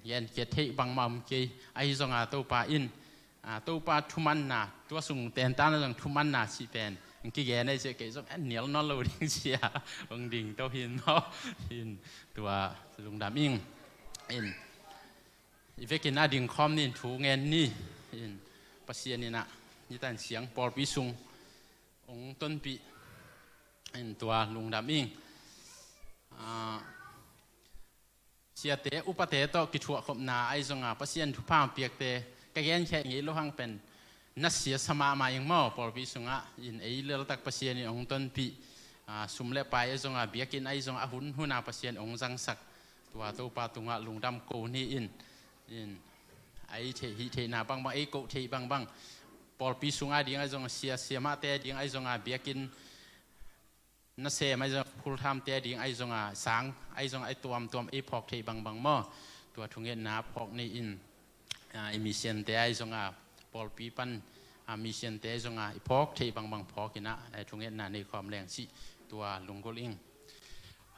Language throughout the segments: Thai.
ยันเกียรติบังมัมเกยไอซงอาตัวปาอินตัวปาทุมันนาตัวสุงเต็นตานังทุมันนาสิเป็นกี่แก่ในเจเกยซงเหนียวนอลลูดิ้งเสียบังดิ่งตัวหินเนาะหินตัวลุงดำอิงอินอีเวกินอาดิ่งคอมนี่ถูเงินนี่อินปัสยานี่นะนี่แต่เสียงปอลปิซุงองต้นปีอินตัวลุงดำอิงเสียเตะอุปเตะต่อกิจวัตรขบนาไอซงอาปัสยันทุพามเปียกเตะกแกนแค่งี้โลหังเป็นนักเสียสมามาอย่างมั่วปอลปิซุงอ่ะอินไอเลือดตักปัสยันนี่องต้นปีสุมเล็บไปไอซงอาเบียกินไอซงอาหุ่นอาปัสยันองจังสักตัวปาตุงะลุงดำโกนี่อินไอเทหิเทนาบังไอโกเทบังปอลปิซุงอาดีไอซงเสียมาเตะดีไอซงอาเบียกินนักเสียไม่จะพูดทำเตะดิ่งไอซงอาสังไอซงไอตัวไอพอกเทบังหม้อตัวทุ่งเงินนาพอกในอินมีเสียนเตะไอซงอาปอลปีปันมีเสียนเตะไอซงอาไอพอกเทบังพอกินะไอทุ่งเงินนาในความแรงสิตัวลุงกลิง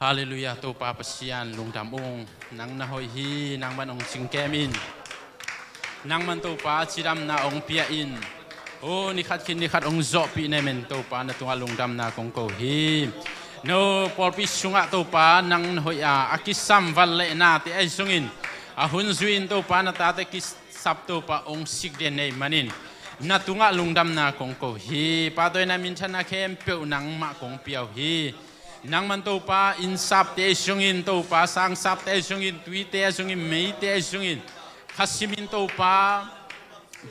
ฮาเลลูยาตัวปาปเสียนลุงดำองนังนาหอยฮีนังมันองสิงแกมินนังมันตัวปาชิดำนาองเปียอินโอ้นี่ขัดขินนี่ขัดองจอบปีในเมนตัวปาในตัวลุงดำนาของโกฮีโนปอลปิสุงะตัวปานังหอยอากิสัมวันเลนาที่ไอซุงินหุ่นซุอินตัวปานาตาเตกิสับตัวปาองสิกเดนในมันินนาตุงะลุงดำนาของโกฮีปาตัวนามินชนะเข้มเปียวนังมาของเปียวฮีนังมันตัวปาอินสับเตไอซุงินตัวปาสังสับเตไอซุงินตุยเตไอซุงินเมย์เตไอซุงินขัสซิมินตัวปา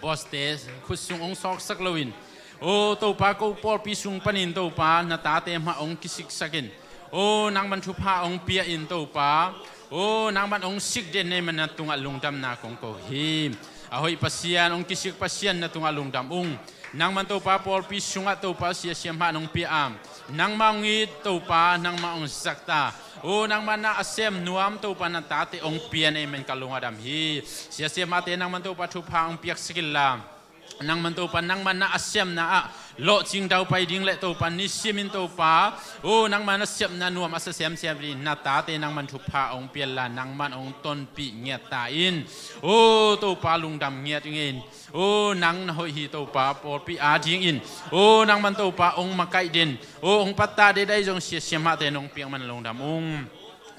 บอสเตสคุสุงองซอกสักลวินโอ้ตัวปากูปอลปิสุงปนินตัวปานาตาเตมาองกิสิกสักินโอ้นางบรรทุพาองเปียอินตัวปาโอ้นางบรรองสิกเดนในมันนาตุงะลุงดำนาของโกฮีอาหอยปัสยานองกิสิกปัสยานนาตุงะลุงดำองนางมันตัวปาปอลปิสุงะตัวปาเสียเสียมหานองเปียอามนางมังอีตัวปานางมาองสักตาโอ้นางมันนาเสียมนวมตัวปานาตาเตองเปียในมันกะลุงอดัมฮีเสียเสียมาเตนางมันตัวปาทุพาองเปียกสกิลลานังมันตัวปานังมันน่าเสียมน่ะโลจิงดาวไปดิ่งเละตัวปานิสิมินตัวปาโอ้นังมันน่าเสียมน่ะนัวมาเสียมดีนาตาเตนังมันทุพาองเปียลานังมันองต้นปีเงียตาอินโอ้ตัวปาลุงดำเงียตอินโอ้นังหอยฮีตัวปาปอลปีอาจิงอินโอ้นังมันตัวปาองมาไกดินโอ้องปัตตาได้จงเสียมาเตนองเปียงมันลุงดำอง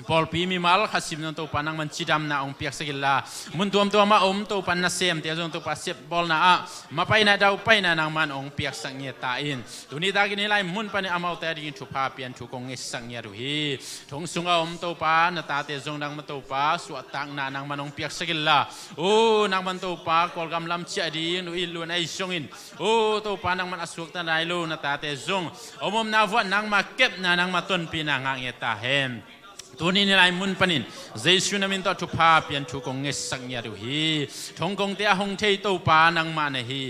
ปอลปีมีมาลขัดสิบนันตัวปานังมันชิดำนาองเปียกสกิลลามุนตัวมาตัวปานนาเซมเตียจงตัวปาเซบบอลนามาไปนาดาวไปนานังมันองเปียกสังเงียตาอินตัวนี้ตากินนี่ไล่มุนปานี่อามาแต่ดิ่งทุพาเปียนทุกองเงสังเงียรุฮีทงสุงเอาตัวปานาตาเตจงนังมันตัวปาสวดตังนานังมันองเปียกสกิลลาโอ้นังมันตัวปากอลกำลำเชียดีนุอิลุนไอซงอินโอ้ตัวปานังมันอสุกตันไรลูนาตาเตจงอมนาวัดนังมาเก็บนานังมาต้นปีนางเงียตาเฮมตัวนี้นี่ไล่มุนปนินเจสุนามินต่อทุพาเปลี่ยนทุกองเงสังยาดูฮีทงกงเตียหงเทยตัวปานังมาเนฮี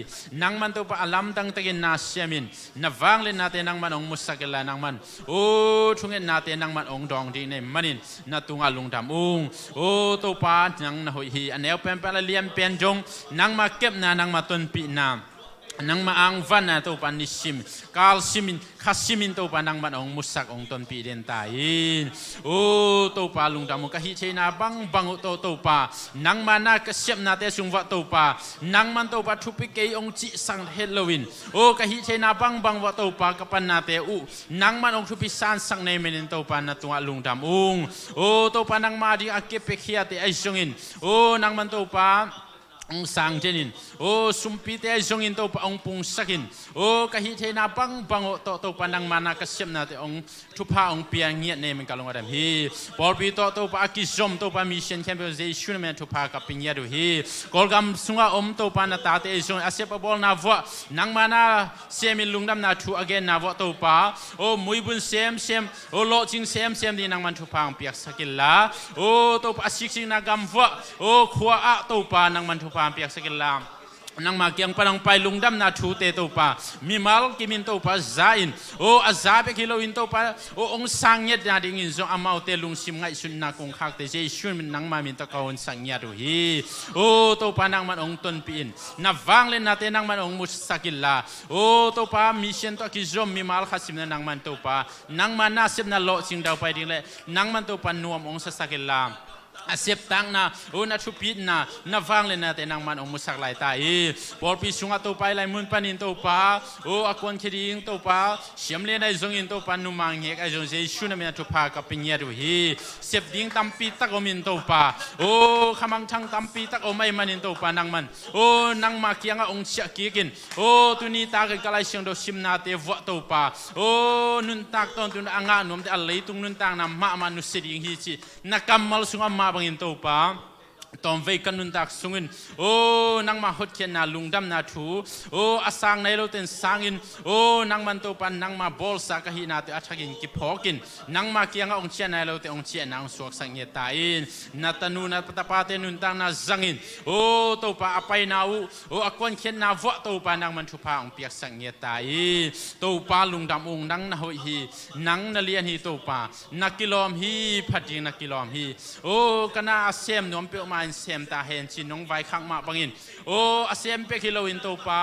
นังมันตัวปาลำตั้งตะกินนาเซียมินนับวางเลนนาเตนังมันองมุสกิลานังมันโอ้ทุงเงินนาเตนังมันองดองดีในมันินนาตุงอาลุงดำองโอ้ตัวปานังนาหอยฮีอันเอวเป็นเลียมเป็นจงนังมาเก็บนานังมาต้นปีนานังมาอังวันนะตัวปันนิสิมกาลซิมินขัสซิมินตัวปันนังมันองมุสักองต้นปีเดนตาอินโอ้ตัวปาลุงดามุกะฮิเชนาบังตัวปานังมานาเกษมนาเตสุงวะตัวปานังมันตัวปาทุปิเกยองจิสังเฮโลวินโอ้กะฮิเชนาบังวะตัวปากับปันนาเตอุนังมันองทุปิสานสังในเมนินตัวปานาตัวลุงดามองโอ้ตัวปานังมาดิอาเกเปขียเตไอซงอินโอ้นังมันตัวปาองสังเจนินโอ้สุมพิเตจงอินตัวปะองปุงสักินโอ้กะฮิเทนาบังโตตัวปานังมานาเกษมนาเตองทุพาองเปียงเงียเนมันกะลงอดัมฮีปอลปีตัวปะอากิซอมตัวปะมิเชนแคมเปญเจชุนเมนทุพากับปิญญาดูฮีกอลกัมสุงาตัวปานาตาเตจงอาเซปบอลนาวะนังมานาเซมิลุงดัมนาทูอเกนนาวะตัวปาโอ้มุยบุนเซมโอ้โลจิงเซมดีนังมันทุพาองเปียกสักิลลาโอ้ตัวปะสิกสินากัมวะโอ้ขวาตัวปานังมันทุพาเปียกสกิลลานังมาเกียงปนังไปลุงดำนาทูเตตัวปามีมาลกิมินตัวปาซาอินโออาซาเปกิโลอินตัวปาโอองสังเยดนาดิ่งอินโซอามาเตลุงซิมไงสุนนาคงคักเตเจชุนมินนังมามินตะกอนสังเยดูฮีโอตัวปานังมันองต้นปีนนับวังเลนนาเตนังมันองมุสกิลลาโอตัวปามิเชนตัวกิจอมมีมาลขัดสิมนังมันตัวปานังมันนาเซมนาโลจิงดาวไปดิ่งเลยนังมันตัวปานวมองสกิลลา เสียบตังนะโอ้นัดชุปิดนะฟังเลยนะแต่นางมันองมุสักหลายตาพอปีสุงตัวไปลายมุนปันินตัวป้าโอ้อากวนคดีงตัวป้าเสียมเลี้ยได้จงอินตัวป้านุมังเฮกไอจงเจชุนเมียทุพากับปิญญาดูเสียบดิ้งตั้มปีตักอมินตัวป้าโอ้ขมังช่างตั้มปีตักอไม่มันอินตัวป้านางมันโอ้นางมาเกียงองเชียกีกินโอ้ตุนีตากันกลายเสียงดอกชิมนาเตวะตัวป้าโอ้นุนตักตอนตุนอ่างานนมแต่อะไรตุงนุนตังนำมานุสิดิงฮีจีนักกำมัลสุงอามาบังอินตัวป้าตอนเวกันนุนตักสุงินโอ้นางมาหดเขียนนาลุงดำนาทูโอ้อาสังในเราเต็นสังอินโอ้นางมันตัวปันนางมาบอลสักหินาตัวอัชกินกิพอกินนางมาเกียงองเชียนในเราเต็นองเชียนนางสวกสังเกตาอินนาตานูนาปตาปาเตนุนตังนาจังอินโอ้ตัวปาอภัยนาอูโอ้อากวนเขียนนาวะตัวปานางมันชุพาองเปียกสังเกตาอินตัวปาลุงดำองนางนาหอยฮีนางนาเลียนฮีตัวปานักกิโลมฮีพัดยิงนักกิโลมฮีโอ้กันนาเซมนวมเปียวมาเซมตาเห็นชินน้องไว้ข้างมาบังอินโอ้อาเซียนเปกิโลอินตัวป้า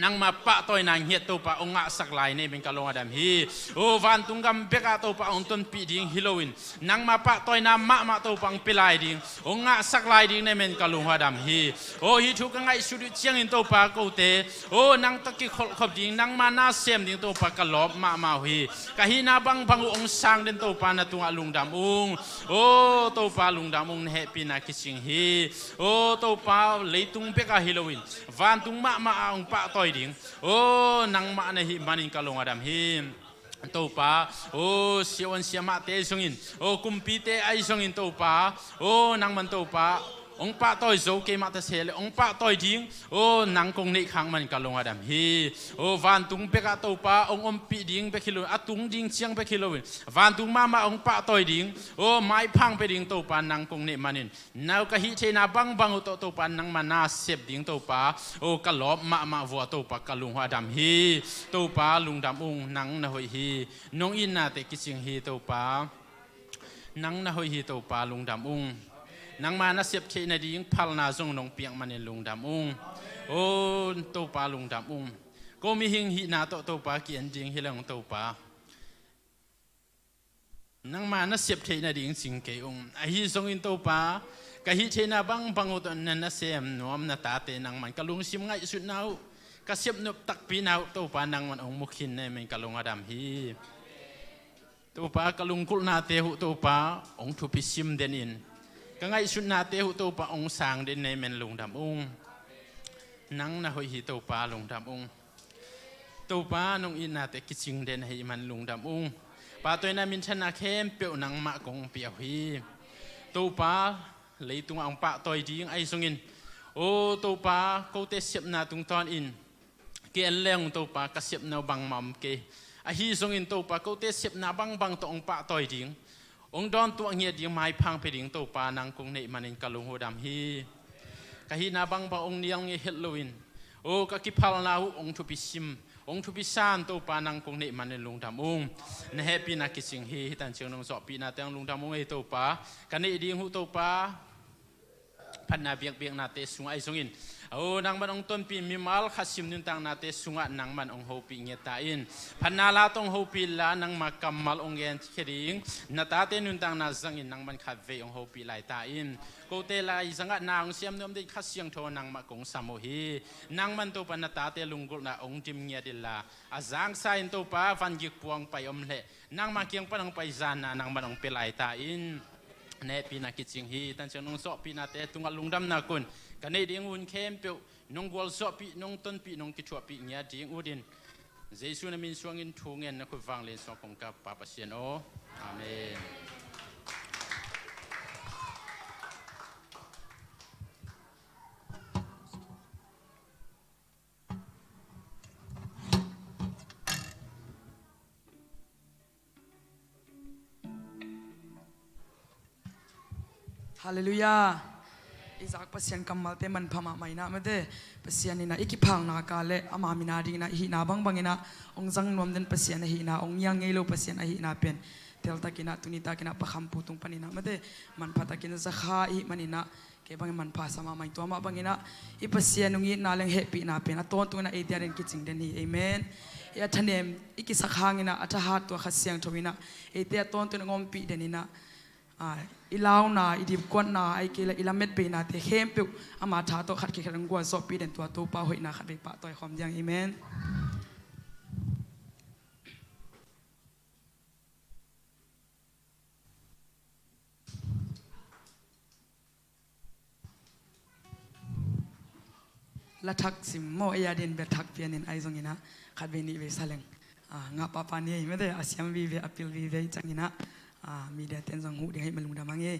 นังมาปะตัวนางเฮียตัวป้าองค์สักลายนี่เป็นกาลงอดัมฮีโอ้วันตุงกำเปกาตัวป้าองต้นปีดิ่งฮิโลอินนังมาปะตัวนามมาตัวปังเปลายดิ่งองค์สักลายดิ่งนี่เป็นกาลงอดัมฮีโอ้ฮิทุกงไงสุดเชียงอินตัวป้ากูเตโอ้นังตะกี้ขบดิ่งนังมาหน้าเสียมดิ่งตัวป้ากะลอบมาฮีกะฮีนาบังองค์สังเดินตัวป้านาตุงลุงดำองโอ้ตัวป้าลุงดำองเฮปีนาคิสิงฮีโอ้ตัวป้าเลยตุงเปกาฮิโลอินวันตุงมาองป้าต่อยดิ่งโอ้นางมาในหิมันินกาลงอดัมฮิมตัวป้าโอ้เสียวันเสียมาเตะสงินโอ้กุมปีเตะไอสงินตัวป้าโอ้นางมันตัวป้าองป้าต่อยโจเกมาเตเสเลองป้าต่อยดิ่งโอ้นางคงนี่ขังมันกาลงอดัมฮีโอ้วันตุงเปกาตัวป้าองปีดิ่งเปกิโลอัตุงดิ่งเชียงเปกิโลวินวันตุงมาองป้าต่อยดิ่งโอ้ไม้พังไปดิ่งตัวป้านางคงนี่มันินนาวกะฮิเทนาบังอุตตัวป้านางมานาเสียบดิ่งตัวป้าโอ้กะลอบมาวัวตัวป้ากาลงอดัมฮีตัวป้าลุงดำองนางนาหอยฮีน้องอินนาเตกิจิงฮีตัวป้านางนาหอยฮีตัวป้าลุงดำองนางมานาเสียบเชนดิ่งพัลนาจงนองเปียงมันในลุงดำองโอ้ตัวป้าลุงดำองก็มีหิงหินาตัวป้าเกียนดิ่งฮิเลงตัวป้านางมานาเสียบเชนดิ่งสิงเกองไอฮิจงอินตัวป้ากะฮิเชนาบังอุตนันนาเสียมนวมนาตาเตนางมันกะลุงซิมไงสุดนาวกะเสียบนุบตักปีนาวตัวป้านางมันองมุขินในมันกะลุงอดัมฮีตัวป้ากะลุงกุลนาเตหุตัวป้าองทุพิซิมเดนินก็ไงสุดนาเตหุตัวป้าองสางเดินในเมนลุงดำองนังนาหอยฮีตัวป้าลุงดำองตัวป้านงอินนาเตกิจิงเดินให้มันลุงดำองป้าตัวนั้นมินชนะเข้มเปียวนังมะกงเปียวฮีตัวป้าเลยตุงองป้าต่อยดิ่งไอสงินโอ้ตัวป้าเขาเตเสียบนาตุงตอนอินเกลเลี้ยงตัวป้ากระเสียบนาบังมัมเกไอฮีสงินตัวป้าเขาเตเสียบนาบังตัวองป้าต่อยดิ่งองดอนตัวเงียดยังไม้พังไปดิ่งตัวปานางคงในมันอินกาลงหัวดำฮีกะฮีนาบังปะองเนียงเงเฮลวินโอ้กะกิพัลนาหูองทุปิซิมองทุปิซานตัวปานางคงในมันในลุงดำองในเฮปีนาคิสิงฮีตันเชียงนงสอบปีนาเตียงลุงดำองไอตัวปากันในดิ่งหูตัวปาพันนาเบียงนาเตสุงไอสงินโอ้นางมันองต้นปีมิมัลขัดซิมนุนตังนาเตสุงะนางมันองโฮปีเงียตาอินพันนาลาตองโฮปีลานางมากัมมัลองเงียนเขดิงนาตาเตนุนตังนาจังอินนางมันขัดเวองโฮปีไลตาอินโกเตลายสังะนางเสียมนมได้ขัดเสียงโทนางมากงสามโมฮีนางมันตัวปนาตาเตลุงกุลนาองจิมเงียดิลาอาจังไซน์ตัวป้าฟันยิกปวงไปอมเละนางมาเกียงปนังไปจานนางมันองเปไลตาอินเนปีนักกิจฮีตันเชนงสอบปีนาเตตุงลุงดำนากุนกันในดิ่งอุ่นเข้มเปียวนงกวลสอบปีนงต้นปีนงกิจวัตรปีเงียดิ่งอุดินเจสุนามินสวงอินทูเงินนักฟังเลนสองของกับปาปเซียนโออาเมน ฮาเลลูยาอิจากปัสยันกัมมัลเตมันพม่าไม่นะไม่ได้ปัสยันนี่นะอีกพังนักกาเลอามามินาดีนะหินาบังอินะองจังนวมเดินปัสยันหินาองยังเงยโลปัสยันหินาเป็นเทลตากินะตุนิตากินะปะคำพูตุงปนินะไม่ได้มันพัตากินะจะข้าอีมันนี่นะเก็บบังมันพาสมาไม่ตัวมาบังอินะอีปัสยันนุ่งอีนาเลงเฮปีนาเป็นนะตัวตุงนะเอเดียเรนกิจิงเดนีเอเมนยาทันเดมอีกิสักหางินะอัฐหัดตัวขัดเสียงทวินะเอเดียตัวตุงงอมปีเดนีนะ อีลาวนาอีดิบกวนนาไอเกลอีลาเม็ดเปนาเตเข้มปิวอามาท้าโตขัดเขียนกวนสอบปีเด่นตัวตูป้าหอยนาขัดไปปะต่อยความยังอีเมนละทักสิมโมเอียดินเบทักเปียนินไอซงอินะขัดเวนีเวสเลงงาปาปานี่ไม่ได้อาเซียมวีเวอพิลวีเวจังอินะมีเดเต็นซงหูเดี๋ยวให้มันลุงดามังเย่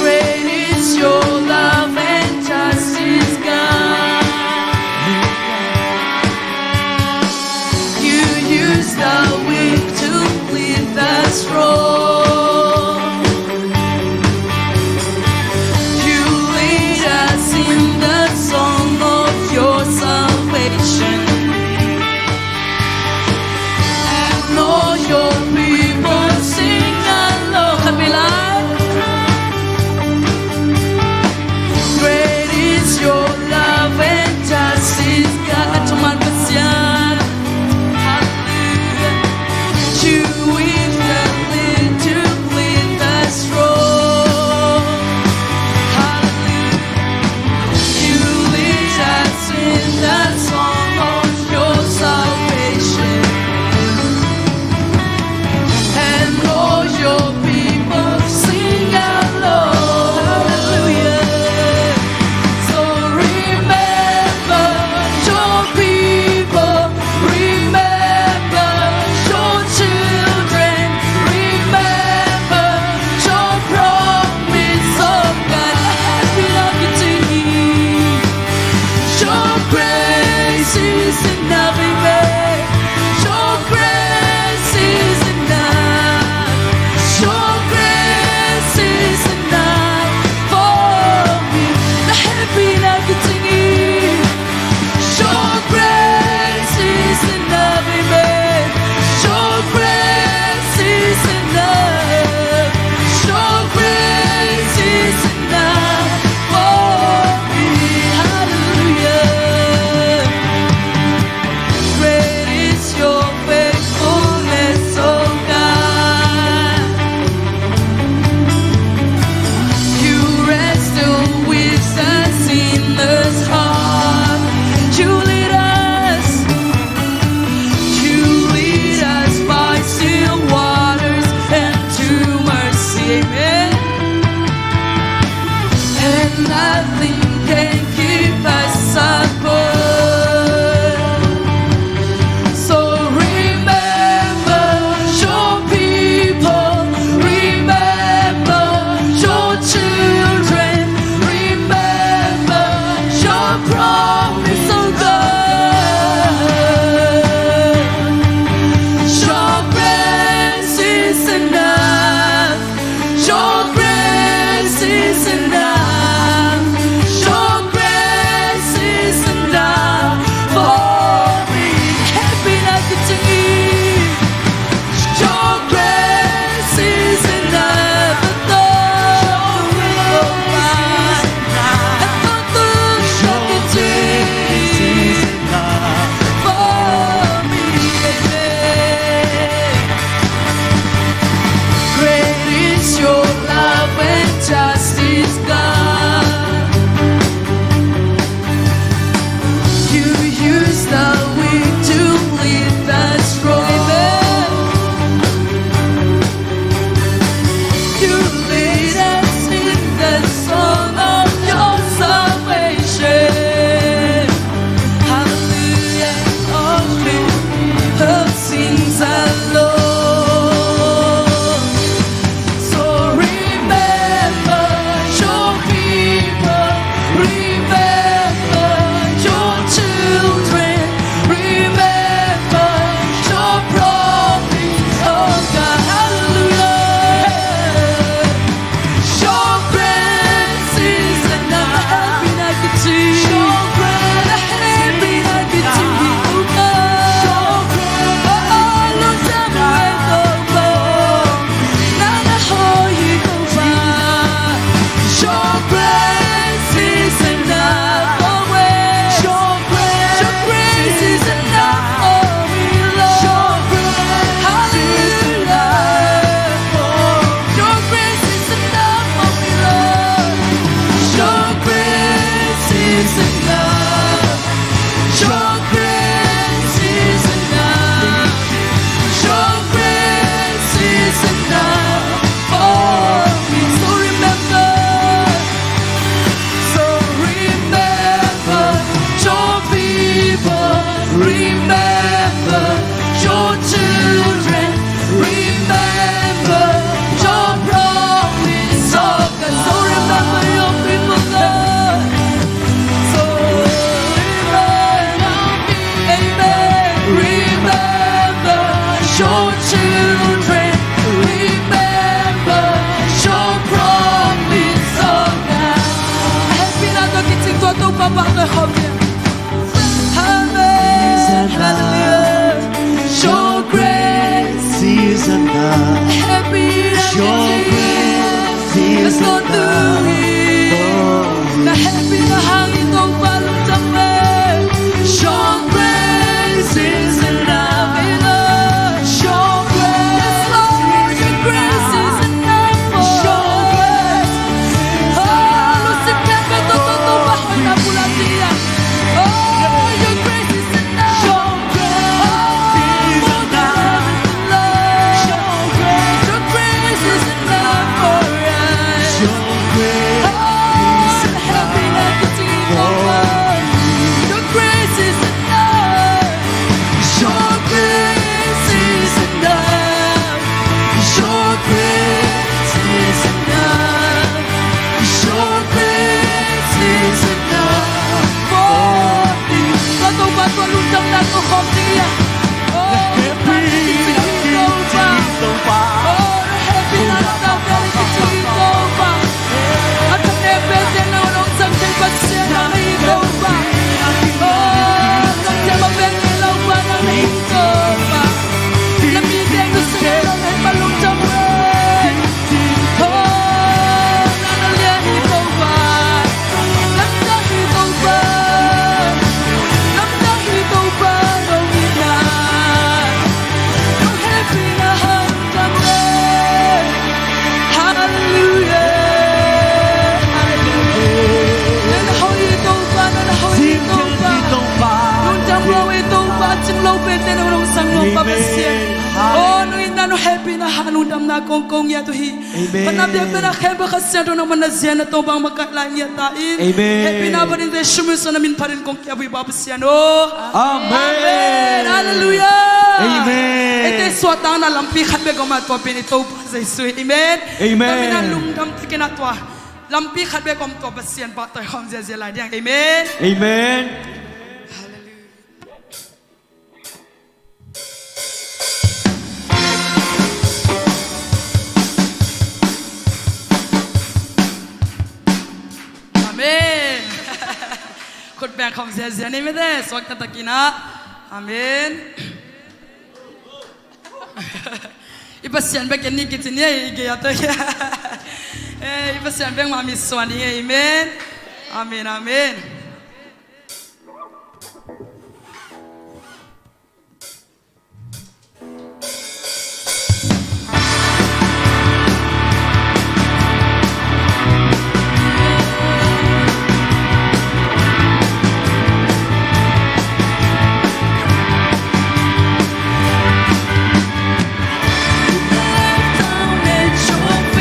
Great is your love and justice nothing can keep us apart. So remember your people, remember your children, remember your promise, oh God. Your grace is enough. Your grace is enough. Your grace is enough for me. Happy like a tree. Your grace is enough. Great is your love and justice, God. You use the wind to lead us from. You lead us in the song of your salvation. Hallelujah, only her sings alone. So remember your people, remember your children, remember your promise, oh God, hallelujah. Your grace is enough. Happy like a tree. Your grace, happy like a tree, oh God. Your grace, oh, long time ago, now the whole year goes by. Your grace is enough, always. Your grace is enough for me, Lord. Your grace, hallelujah. Your grace is enough for me, Lord. Your grace is enough. Your grace is enough. Your grace is enough for me. So remember your people, remember your children, remember your promise, oh God. So remember your people, Lord. So remember, amen. Remember your children, remember your promise, oh God. Happy na to kiting to to papa ke hobby. Amen. Hallelujah. Your grace is enough. happy na Your grace is enough for na happy na hangin tong balong tamay. Your grace is enough. Your grace, Lord, your grace is enough for us. Oh, lusik ka ka to bahoy na bulatian. Oh, your grace is enough. Your grace is enough. Your grace is enough for us. your grace. Oh, happy like a tree, oh God. Your grace is enough. Your grace is enough. Your grace is enough. Your grace is enough for me. Bato bato lutang na to homnia. Oh, happy na lutang na to ba. At ang nebete na unong samtil pa siya na ikaw ba. Oh, kasi mabete lang ba na ikaw ba. Lamigay ko sa iyo na malutang rin. Oh, nanalian ikaw ba. Lamdang ikaw ba. Lamdang ikaw ba. no happy na hanundam na kong ya to hi Amen. panabya pera kheba khasya to na manazya na to bang makatlan ya ta in Amen. happy na barin de shumu so na min parin kong kya bui babasya no Amen. Hallelujah. Amen. Ete swatang na lampi khatbe goma to pin ito pa sa isu. Amen. Amen. Kami na lungdam tikina to. Lampi khatbe gom to pasyan pa to hom zia la diang. Amen. Amen. Amen. Kut bang hom zia ni me de swakta takina. Amen. Ipasyan bang ni kitini ige ya to. Ipasyan bang mami swani. Amen. Amen. Amen.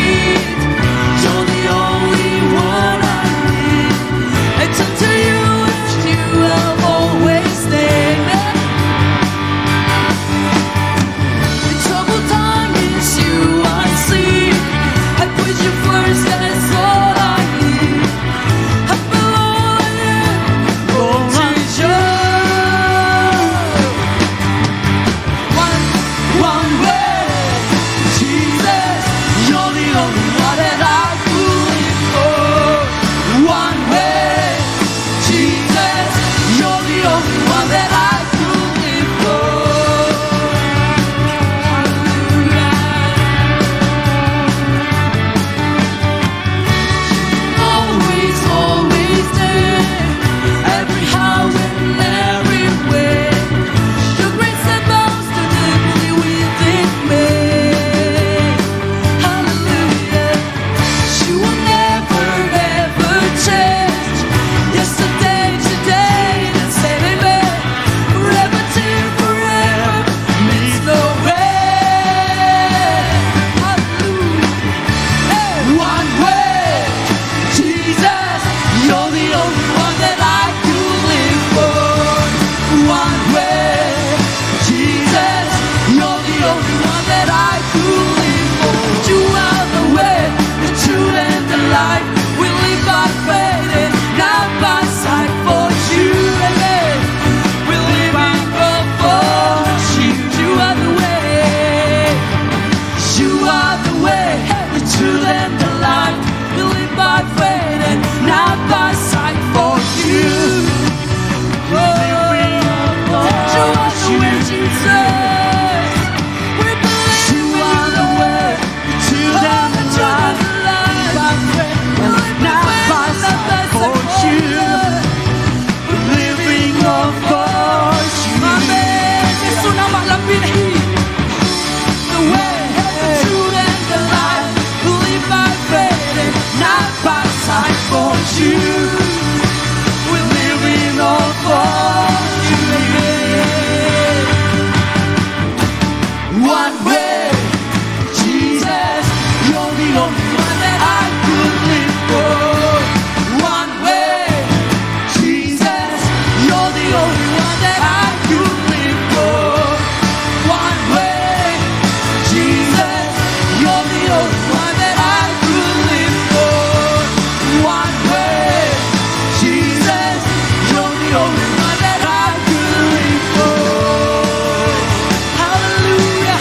You're the only one I need. I turn to you and you have always stayed. In troubled time, it's you I see. I put you first, that's all I need. I belong Oh, my to you. One way, Jesus, you're the only one that I could live for. One way, Jesus, you're the only one that I could live for. Always, always there, every how and everywhere. your grace abounds to deeply within me. Hallelujah. You will never ever change. Yesterday, today, and say amen. Forever till forever means no end. Hallelujah. Hey. One way, Jesus, you're the only one that I could live for. One way, Jesus, you're the only one that I could live for. You are the way, the truth, and the life. We live by faith and not by sight. For you, amen. We live by hope for you. You are the way. You are the way, the truth, and the life. We live by faith and not by sight. For you. Oh, you are the way, Jesus. We believe You are the way, the truth, and the life. By faith and not by sight. For you, we're living on for you. The way, the truth, and the life. We live by faith and not by sight. For you, We're living on for you. One way, Jesus, you're the only one that I could live for. One way, Jesus, you're the only one that I could live for. One way, Jesus, you're the only one that I could live for. One way, Jesus, you're the only one that I could live for. hallelujah.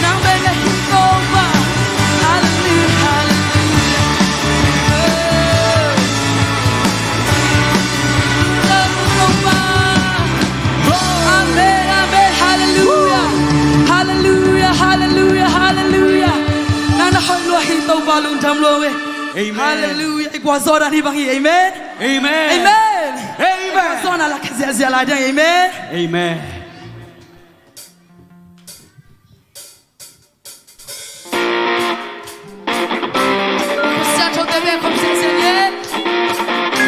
Now make a hit over. Hallelujah, hallelujah. Amen, amen, hallelujah. Hallelujah, hallelujah, hallelujah. Nana hoy hito balung damlo we. Amen. Hallelujah. Igwazora ni bangi. Amen. Amen. Amen. Amen. Igwazona la kazia la dang. Amen. Amen. Siacho tebe comme c'est Seigneur.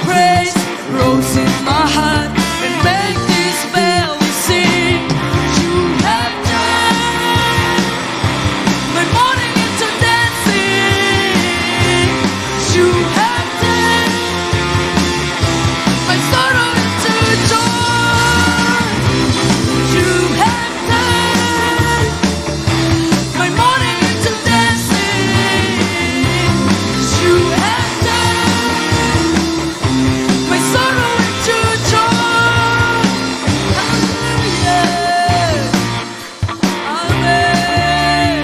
praise rose in my heart and make this valley sing. You have turned my morning into dancing. You have turned my sorrow into joy. You have turned my morning into dancing. You have turned my sorrow into joy. Hallelujah. Amen.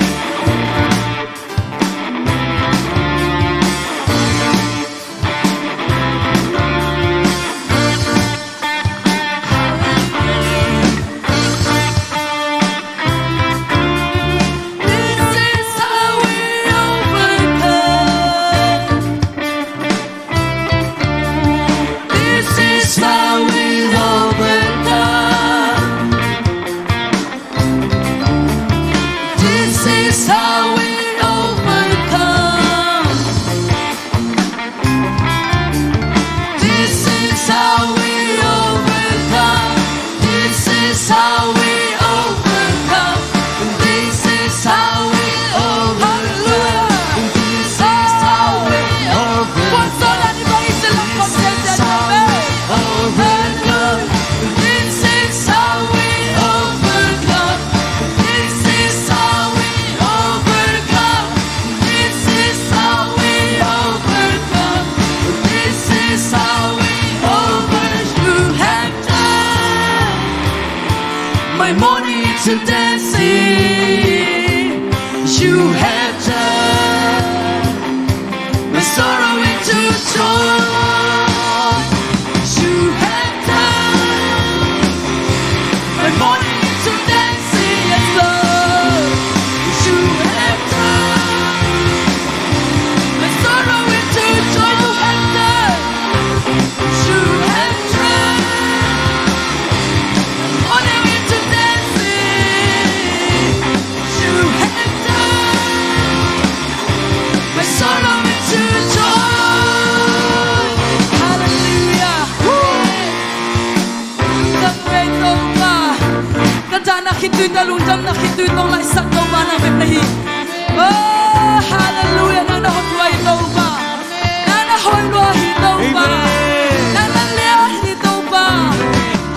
This is how we overcome. This is how we overcome. This is how we overcome. This is how we overcome. This is how we overcome. This is how we overcome. This is how we overcome. What's all anybody still up for this is how we overcome. This is how we overcome. This is how we overcome. This is how we overcome. This is how we overcome. You have turned my morning into dancing. You have turned my sorrow into joy. You have turned my morning into dancing. Yes, Lord. You have turned my sorrow into joy. You have turned. You have turned morning into dancing. You have turned my sorrow into joy. Hallelujah. The great God. Kata nakituit alundam nakituit tong lai sak tong ba na mep nahi. Oh, hallelujah. Nang na hotway tong ba. Nang na hotway tong ba. Nang na liah tong ba.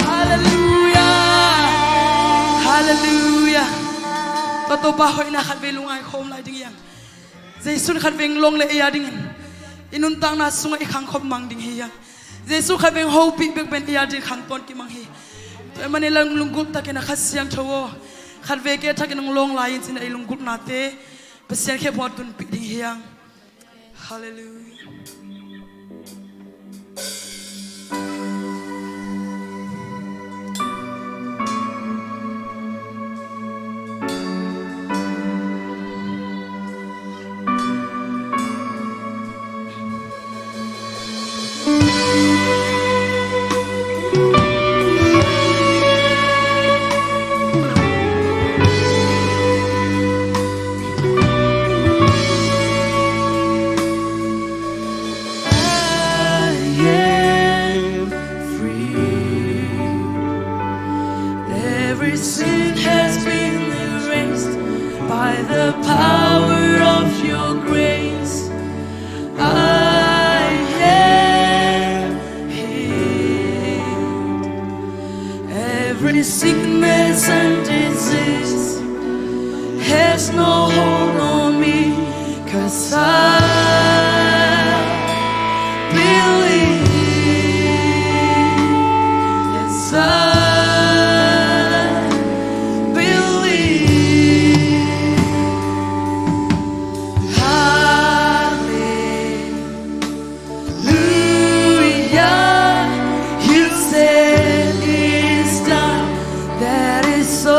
Hallelujah. Hallelujah. Toto ba hoy na khat ve lungai khom lai ding yang. Jesus khat veng long le ya ding. Inuntang na sunga ikhang khop mang ding hi yang. Jesus khat veng ho pi bek ben ya ding khang ton ki mang hi. To manilang lunggut ta kena khasyang thawo. Khat ve ke tha kenong long lai in sin ai lunggut na te. Pasien ke pot tun pi ding hi yang. Hallelujah. Every sin has been erased by the power of your grace. I am healed. Every sickness and disease has no hold on me, 'cause I believe. Yes, I so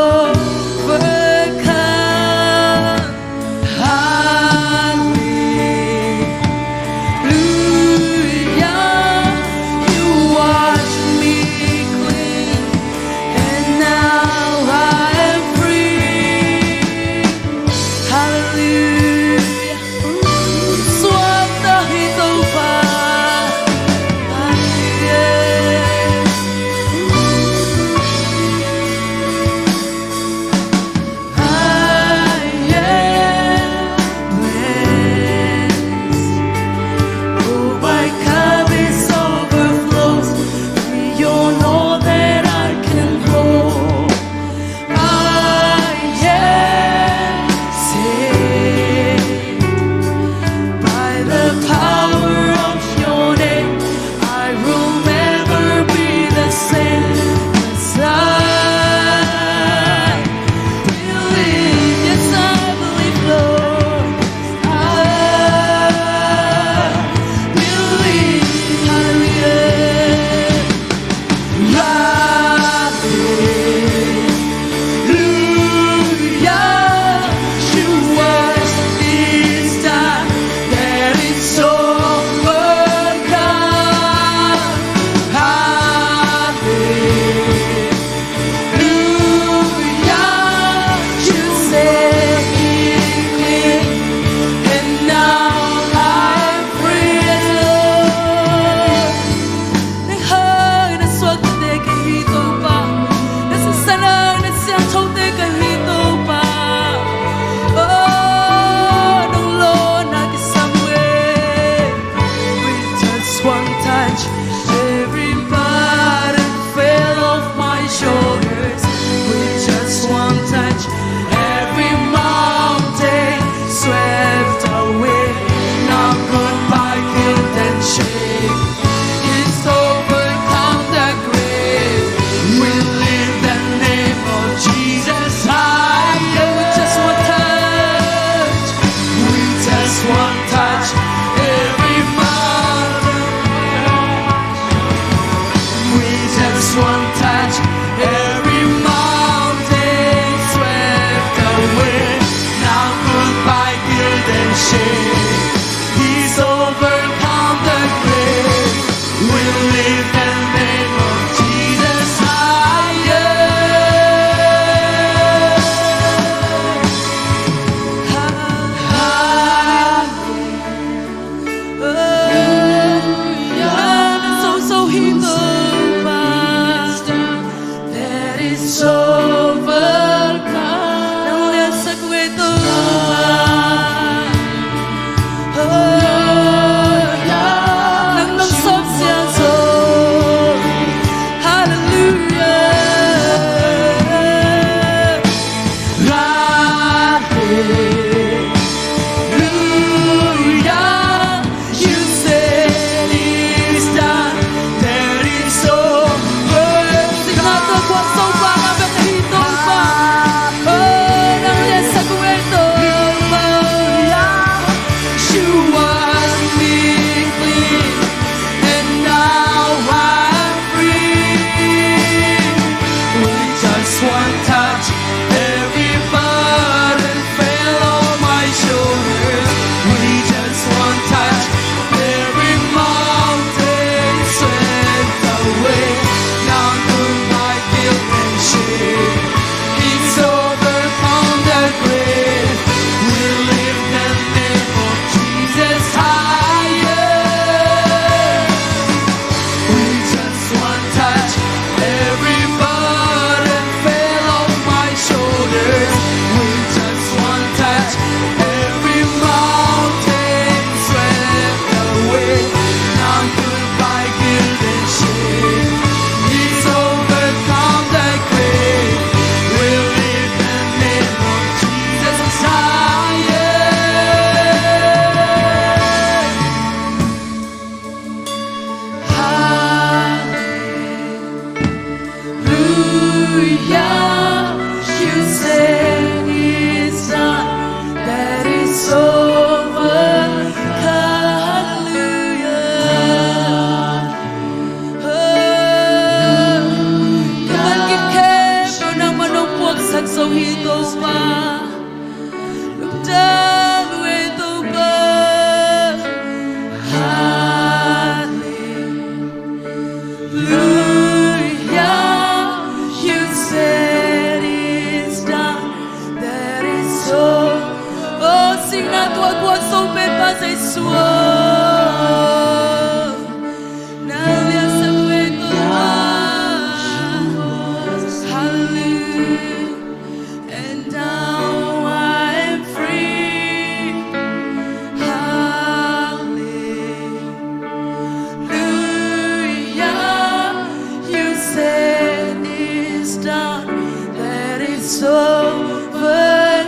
overcome.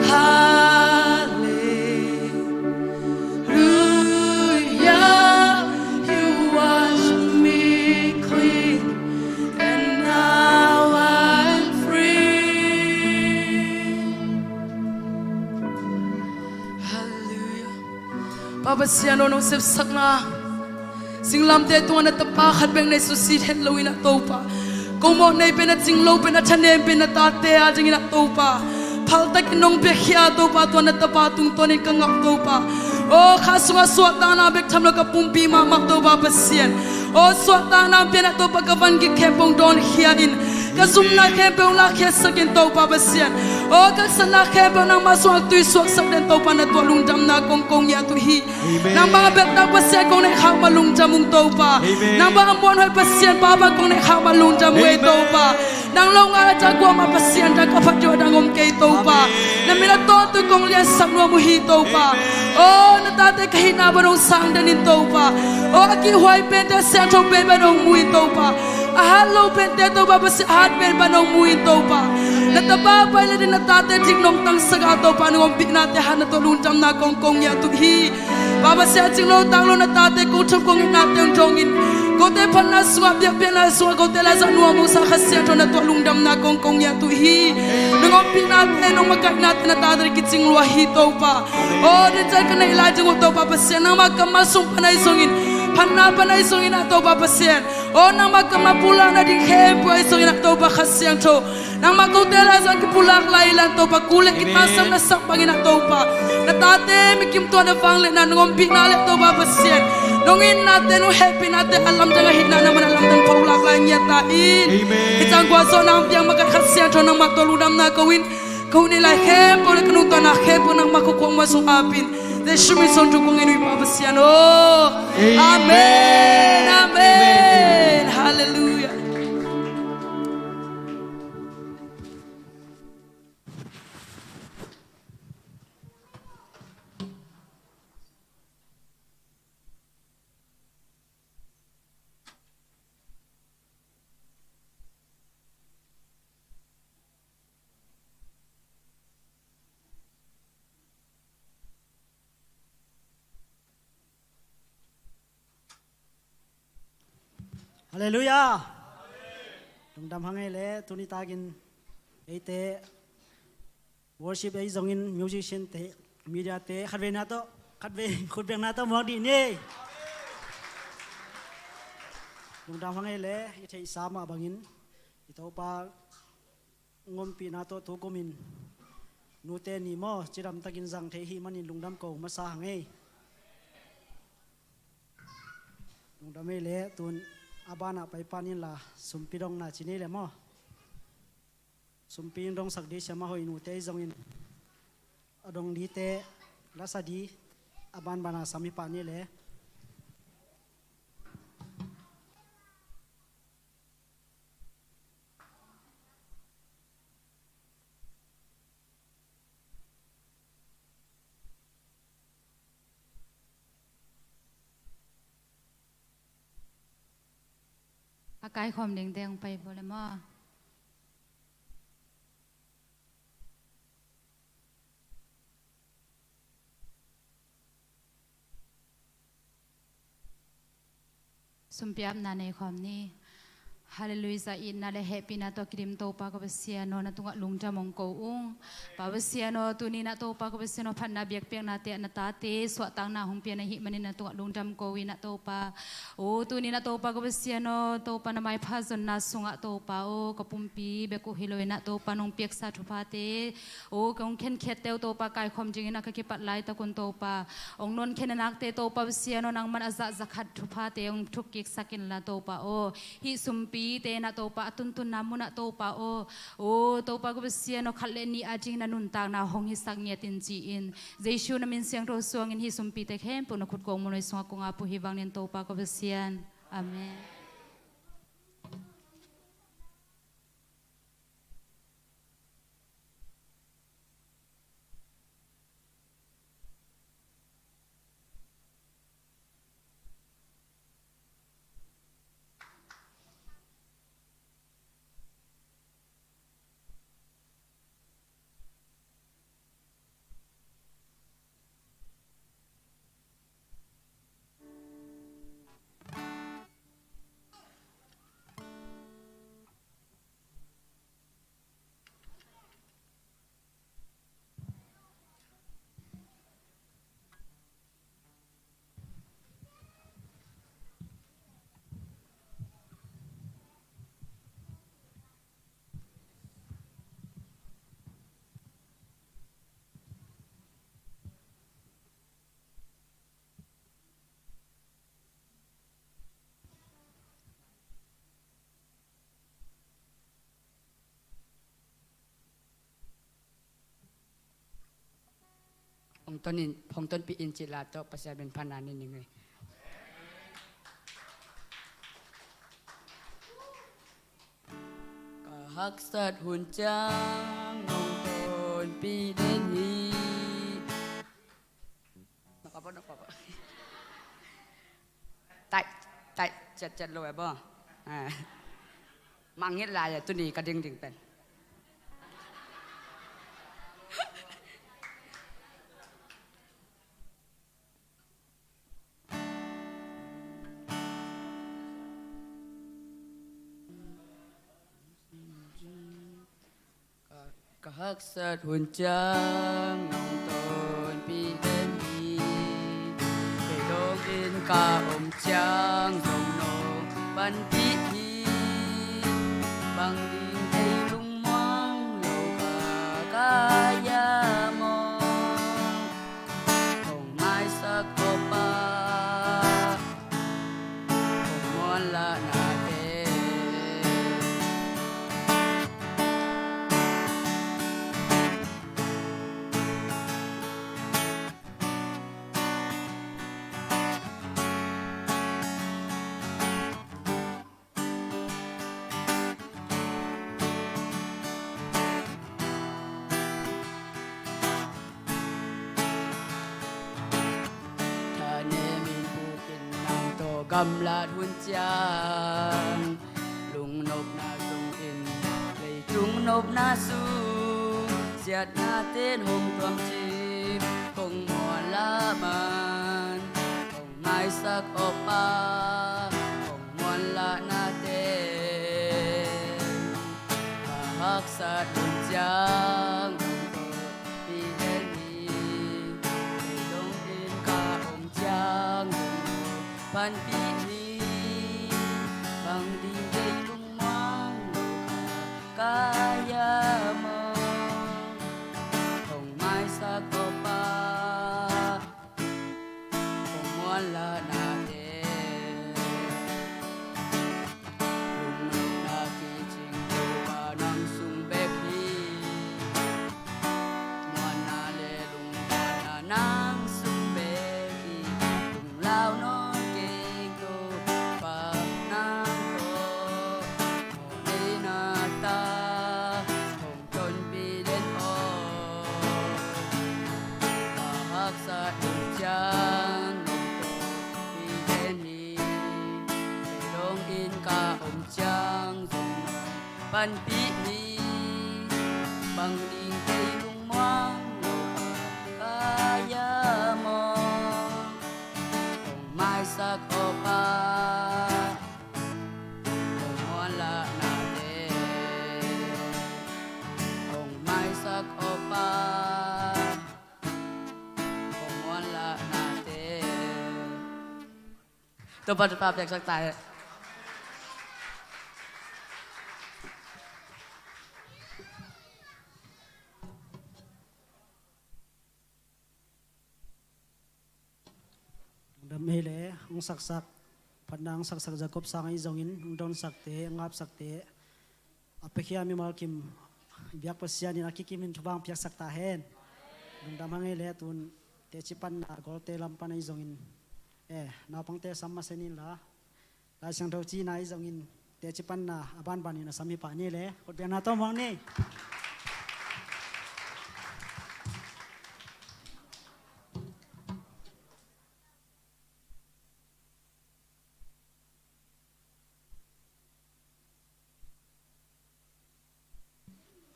Hallelujah, you wash me clean, and now I'm free. Hallelujah. Papa siya no sip sakna. Sing lam te tuan at tapa khat beng nei su sit het loina topa. Kong mo nei pen at sing lo pen at chanem pen at tate a jing ina topa. Phal tak nong be khia topa tuan at tapa tung tuan in kangap topa. O khaswa swat na bek tham lo ka pumpi ma mak topa pasien. O swat na pen at topa ka van ki kempong don khia in. Kasum na kempong la khia sakin topa pasien. O kaksan na kempong nang maswak tu swak sak den topa na tuan lung jam na kong kong ya tu hi. Nang mga bek na pasien kong nei khang malung jamung topa. Nang mga buwan hoy pasien baba kong nei khang malung jam we topa. Nang long ala jagwa ma pasien da kapat jo dang om kay topa. Na mina to tu kong lian sak no mu hi topa. O na tate kahina ba nong sang danin topa. O aki hoy pente sen to be ba nong mu topa. Ahalo pente topa basi hat be ba nong mu topa. Na taba pa le din na tate tik nong tang saga topa nong big na te han to lun jam na kong kong ya tu hi. Baba se ching lo tang lo na tate ko chom kong na te jong in. Ko te pan na swap dia pen na swap ko te la za nuo mo sa khasia to na to lung dam na kong kong ya tu hi. Nong pina te nong makat na te na tate ki ching lo hi to pa. O de cha ka nei la jing to pa pa se na ma ka ma sum panai songin. Panna panai songin na to pa pa se. O na ma ka ma pula na ding he po ai songin na to pa khasiang to. Nang ma ko te la za ki pulak lai lan to pa kule ki masam na sak pangin na to pa. Na tate mi kim to na fang le na ngom pik na le to pa pa se. Nongin natin o happy natin alam jangan hina naman alam dan paulak lain yatain. Itang kuasa nang biang magkakasya to nang matulunam na kawin. Kau nila hepo na kanuta na hepo nang makukuang masong apin. Dahil sumison to kung ino'y papasyan. Oh, Amen, Amen, Hallelujah. Hallelujah. Tungdam hangai le tuni tagin ete worship ai zongin musician te media te khatve na to khatve khutbeng na to modi ni. Tungdam hangai le ite sama bangin ito pa ngompi na to tukumin nute ni mo chiram tagin jang the hi manin lungdam ko masa hangai. Tungdam le tun abana pai panin la sumpidong na chini le mo sumpidong sakdi sama hoi nu te zongin adong di te lasadi aban bana sami pani le Akai khom ding deng pai bole ma sumpiap na nei khom ni Hallelujah in na le happy na to krim to pa ko besia no na tunga lungja mong ko ung pa besia no tuni na to pa ko besia no phan na biak pek na te na ta te swa tang na hong pia na hi manin na tunga lungjam ko wi na to pa o tuni na to pa ko besia no to pa na mai pha zon na sunga to pa o ko pumpi be ko hiloi na to pa nong pek sa thu pa te o kong khen khet te to pa kai khom jing na ka ki pat lai ta kun to pa ong non khen nak te to pa besia no nang man aza zakhat thu pa te ong thuk ki sakin la to pa o hi sumpi te na to pa atun tun namu na to pa o to pa ko besia no khalle ni ajing na nun tang na hong hi sak nge tin chi in jesu na min siang ro suang in hi sumpi te khem pu na khut ko mo noi songa ko nga pu hi bang nen to pa ko besian amen. pong ton pi in chila to pasya ben pananin ningi kahak sat hun chang nong ton pi den hi nakapa tại chật rồi bơ mang hết lại tôi đi cả đinh đinh bên các sát hồn trắng nồng tồn pi đến đi để đón in cả ông trắng dòng nồng ban pi hi bằng đi đây lung mong lâu cả ya mong hồng mai sắc opa hồng muôn là na cầm là huân trang lùng nộp na dung in lấy trung nộp na su giật na tên hôm tuầm chim cùng mùa lá man cùng mai sắc opa cùng muôn lá na tên và hắc sát huân trang đi đến đi để đông in cả ông trang pan pi hi bang di dei lung mang kaya mo hong mai sa ko pa hong wala na de lung na ki ching do ba nang sung be hi muan na le lung na nang sung be hi lung lao no ban pi hi bang ding tei lung mang kaya mo hong mai sak opa hong wala na de hong mai sak opa hong wala na de to pa pek sak tai đam mê lẽ ông sắc sắc phần năng sắc sắc Jacob sang ấy dòng in don sắc tế ngáp sắc tế apekia mi mal kim biak pasian in akikim in thubang piak sắc ta hen dung đam hangai lẽ tun te chipan na gol te lampan ấy dòng in na pang te samma senin la sang thau chi na ấy dòng in te chipan na aban ban in sami pa ni lẽ kot bian na to mong ni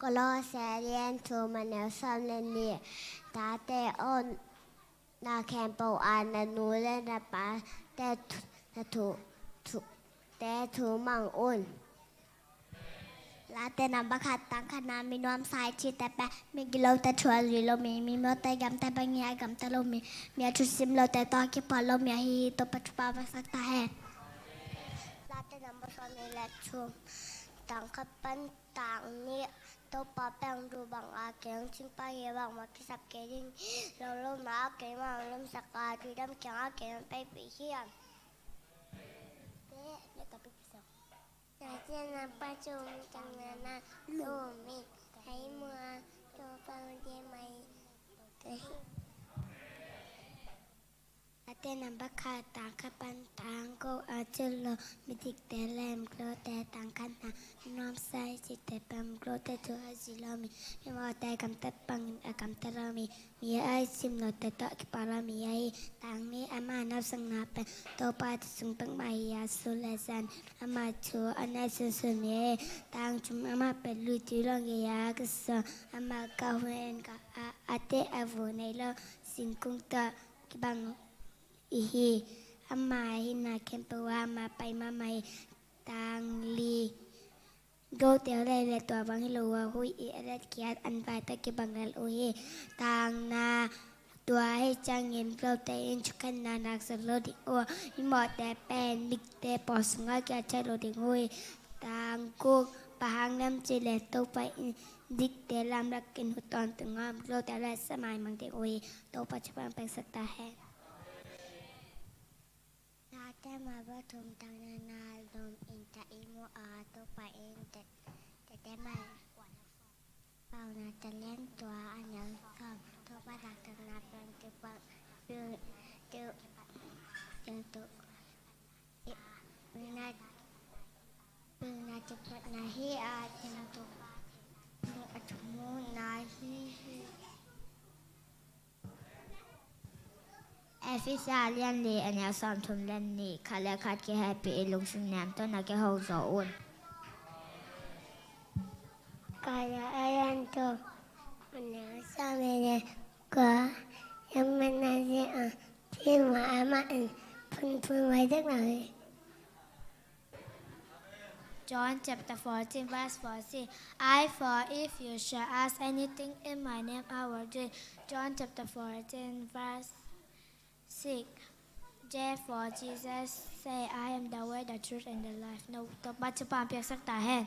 ก็รอแสเรียนทูมันแนวซ้อมเล่นนี่ตาแต่อ้นนาแคมเปาอ่านนานูเล่นนาปาแต่ถูมังอุ่นลาแต่นำบักขัดตั้งคณะมีน้อมสายชีแต่แปะมีกิโลแต่ชัวรีโลมีมอแต่ยำแต่บางอย่างกำแต่โลมีชุดซิมโลแต่ต่อกี่พอโลมีฮีตัวปัจจุบันสักตาแห่ลาแต่นำบักซ้อมในแลกชุมต่างขับปั้นต่างนี้ตัวปลาแป้งดูบางอาเกงชิมไปเหี้ยบางมาที่สับเกลิงเราล้มมาเกงมาล้มสักกาดูดำเกงอาเกงไปปีเชี่ยเด็กกับปีสองแต่เจ้าน้ำปลาจุ่มจังนาลูมิให้เมื่อตัวฟังเจไม่ Ate namba ka tang kapan tang ko ajelo mitik telem klo te tang kan na nom sai si te pam klo te tu ajilo mi mo te kam te pang kam te ra mi ai sim no te ta ki para mi ai tang ni ama na sang na pe to pa sung pang mai ya su le san ama chu ana sun sun mi tang chum ama pe lu ti rong ya ka sa ama ka wen ka ate avu nei lo sin kung ta ki bang ihi ama hina kempewa ma pai ma mai tang li go tel le to bang lo hui e ret kiat an vai ta ki bangal o he tang na tua he chang yen pro te in chukan na nak sa lo di o i mo te pen dik te pos nga ka cha lo di ngoi tang ko pahang nam chi le to pa dik te lam rak kin hu ton tu ngam lo te le samai mang te oi to pa chapang pek sakta hai Nate mabatum tang na lom inta imo to pa in te mai pau na talent tua anyang kam to pa dak tang na plan te pa tu tu na cepat na hi tu atumu na hi Efisalian liอันยาสอนทุมเล่นนี่คาเลคัดแค่แฮปปี้ลุงซึ่งแนมต้นนักแค่หกสองอุ่นกายอายันโตอันยาสอนเนี่ยก็ยังมันน่าจะที่มาอามาพึ่งไว้สักหน่อย John chapter 14 verse 14 I for if you shall ask anything in my name I will do it. John chapter 14 verse 6 Therefore Jesus say I am the way the truth and the life no ต่อปัจจุบันเพียงสักตาแห่ง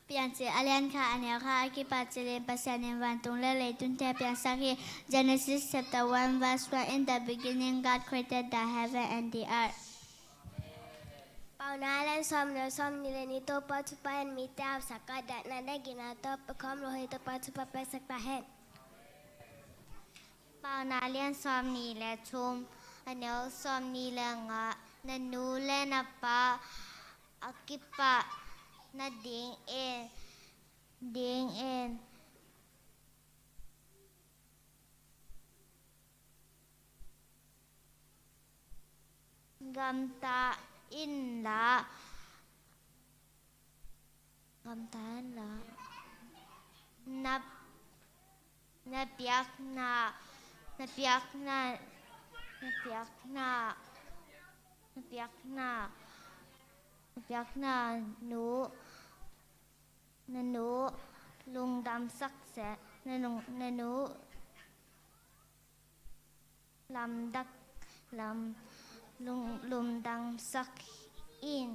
เปลี่ยนเสียอเลียนค่ะอันเนี้ยค่ะกิปัจเจริญปัสสานิวันตรงเลยตุนเทเปลี่ยนสักที Genesis chapter 1 verse 1 In the beginning God created the heaven and the earth เป่านาเล่นซ้อมเนื้อซ้อมนี่เลยนี่ตัวปัจจุบันมีเต้าสักกระดาษนั้นได้กินนะตัวประคอมโลหิตตัวปัจจุบันเป็นสักตาแห่งเป่านาเลียนซ้อมนี่และชุมอันเนี้ยซ้อมนี่แหละงะนันนูเล่นนับปะอากิปะนัดดิงเอ็นกัมตาอินละกัมตาอินละนับเปียกนาหนูลุงดำสักแสหนูลำดักลำลุงดังสักอิน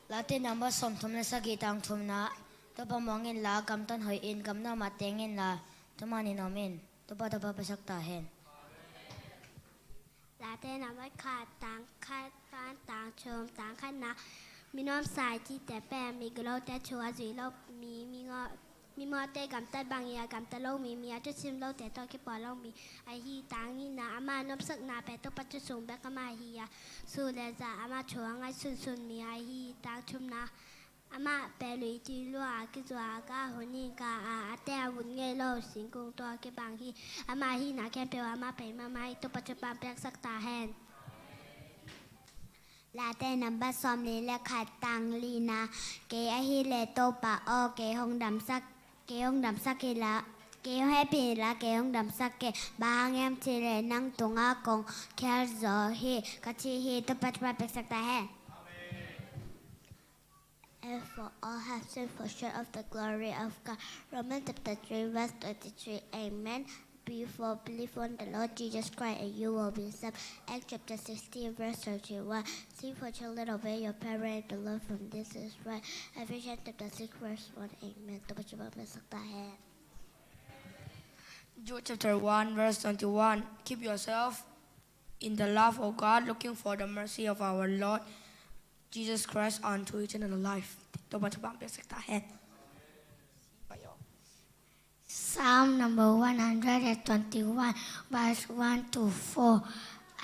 แล้วที่นำว่าสมทมในสกีตังทุมนะตัวปมองเงินละกำต้นหอยอินกำน้ามาเตงเงินละตัวมานินอมินตัวปะไปสักตาเห็นลาเต้นำว่าขาดต่างชมต่างขนามีน้ำสายที่แต่แปมมีกระโดดแต่ชัวร์จีโลมีมอเตกำตัดบางยากำตัดโลมีจุดซิมโลแต่ตัวขี้ปอโลมีไอฮีต่างนี่นะอามาน้ำสักนาแปตัวปัจจุสูงแบกมาฮียสู้เลจ่าอามาชัวร์ไงสุนมีไอฮีต่างชมนะอามาเปลุยจีลัวกิจวากาหุนีกาแต่วุ่นเงยโลสิงกุงตัวกี่บางฮีอามาฮีนาแค่เปียวอามาไปมาไม่ตัวปัจจุบันแปลกสักตาแหนลาเต้นำบัดซอมลีและขัดตังลีนาเกอฮิเลโตปะอเกหงดำสักเกละเกให้ปีละเกหงดำสักเกบางแอมเชเลนังตงอากงแคลโซฮีกัชิฮีตัวปัจจุบันแปลกสักตาแหนFor all have sinned for short of the glory of God. Romans chapter 3 verse 23. Amen. Believe on the Lord Jesus Christ and you will be saved. Acts chapter 16 verse 31. See for children obey your parents the Lord from this is right. Ephesians chapter 6 verse 1. Amen. Jude chapter 1 verse 21. Keep yourself in the love of God, looking for the mercy of our Lord Jesus Christ unto eternal life ตัวปัจจุบันเป็นสักตาแห่ง Psalm number 121, verse 1 to 4.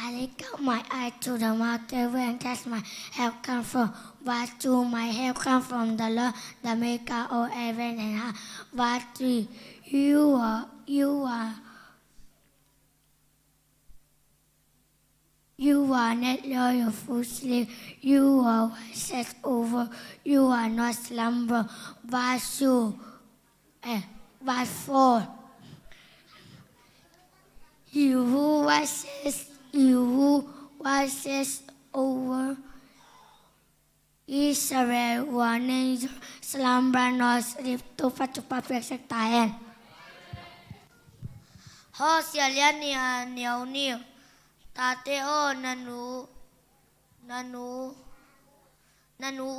I lift up my eyes to the mountain where does my help come from? Verse 2, my help come from the Lord, the maker of heaven and earth. Verse 3, you are not loyal, full slave. You are set over. You are not slumber. Verse 4. You who watches over Israel, warning slumber nor sleep. Tupa tupa pek tahan. Ho sia lian nia niau niu. Tate o nanu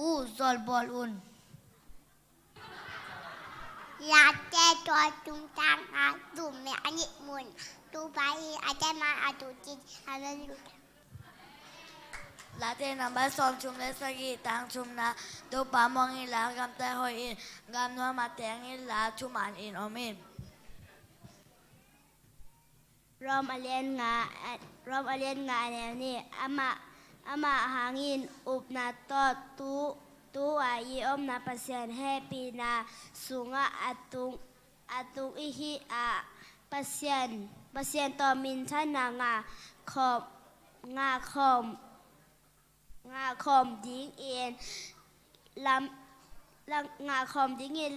u zol bol un. Latte to tungtang atu me ani mun. Tu bai aja ma atu cin. Hallelujah. Late number som chum le sagi tang chum na tu pa mong in la gam te hoi in gam no ma teng in la chum an in amen. Rom alien nga ni ama hangin up na to tu ai om na pasien happy na sunga atung ihi a pasien to min chan na nga khom ding in lam nga khom ding in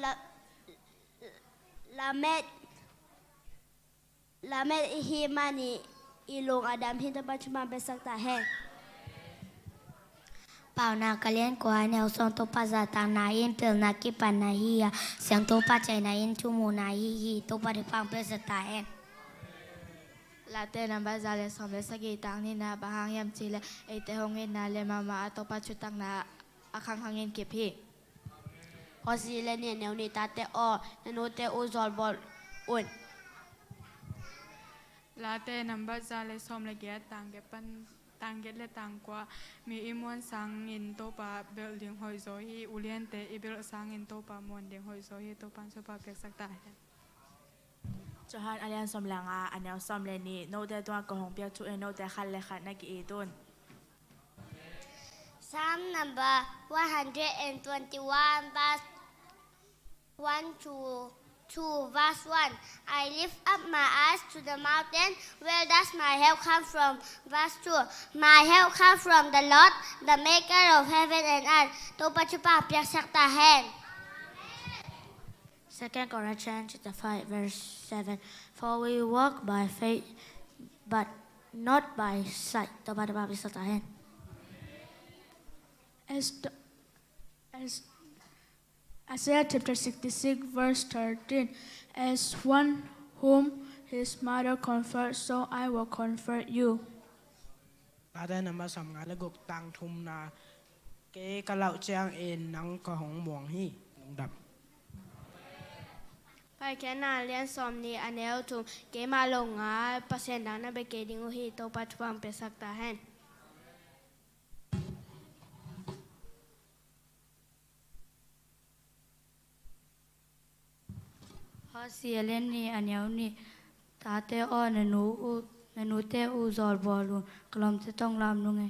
la met ihi mani ilung adam hinta pachuman besak ta he เป่านากะเลียนกว่าแนวทรงตัวปัจจตานายินเปิลนากิปันนาฮียเสียงตัวปัจจัยนายินชุมูนาฮีฮีตัวปฏิปังเปสตาเอน Late number zale som le sagi tang ni na bahang yam chile e te hongin na le mama ato pa chutang na akhang hangin ke phi พอสิเลเนี่ยแนวนี้ตาเตออโนเตอุซอลบอลอุ่น Late number zale som le ge tang ge pan tang ge le tang kwa mi imon sang in to pa building hoi zo hi ulien te ibil sang in to pa mon ding hoi zo hi to pan so pa pek sak ta he Johan alian som langa anel som le ni no te twa ko hong piak chu e no te khan le khan na ki e tun Psalm number 121 verse 1 to 2 verse 1 I lift up my eyes to the mountain where does my help come from verse 2 my help come from the Lord the maker of heaven and earth ตัวปัจจุบันเปียกสักตาแห้ง Second Corinthians chapter 5 verse 7 for we walk by faith but not by sight ตัวปัจจุบันเปียกสักตาแห้ง Isaiah chapter 66 verse 13 as one whom his mother comforts so I will comfort you ตาได้นำมาสำงานและกกตังทุมนาเกกะเหล่าเจียงเอ็นนังกะหงหมวงฮีลงดับ ไปแค่นั้นเรียนสอมนี้อันเดียวทุมเกมาลงงาเปอร์เซ็นต์ดังนั้นไปเกดิงอุฮีตัวปัจจุบันเป็นสักตาแห่ง พอเสียเล่นนี่อันเดียวนี่ตาเตอ้อนหนูเตอูซอลบอลูกลมจะต้องลำลุงไง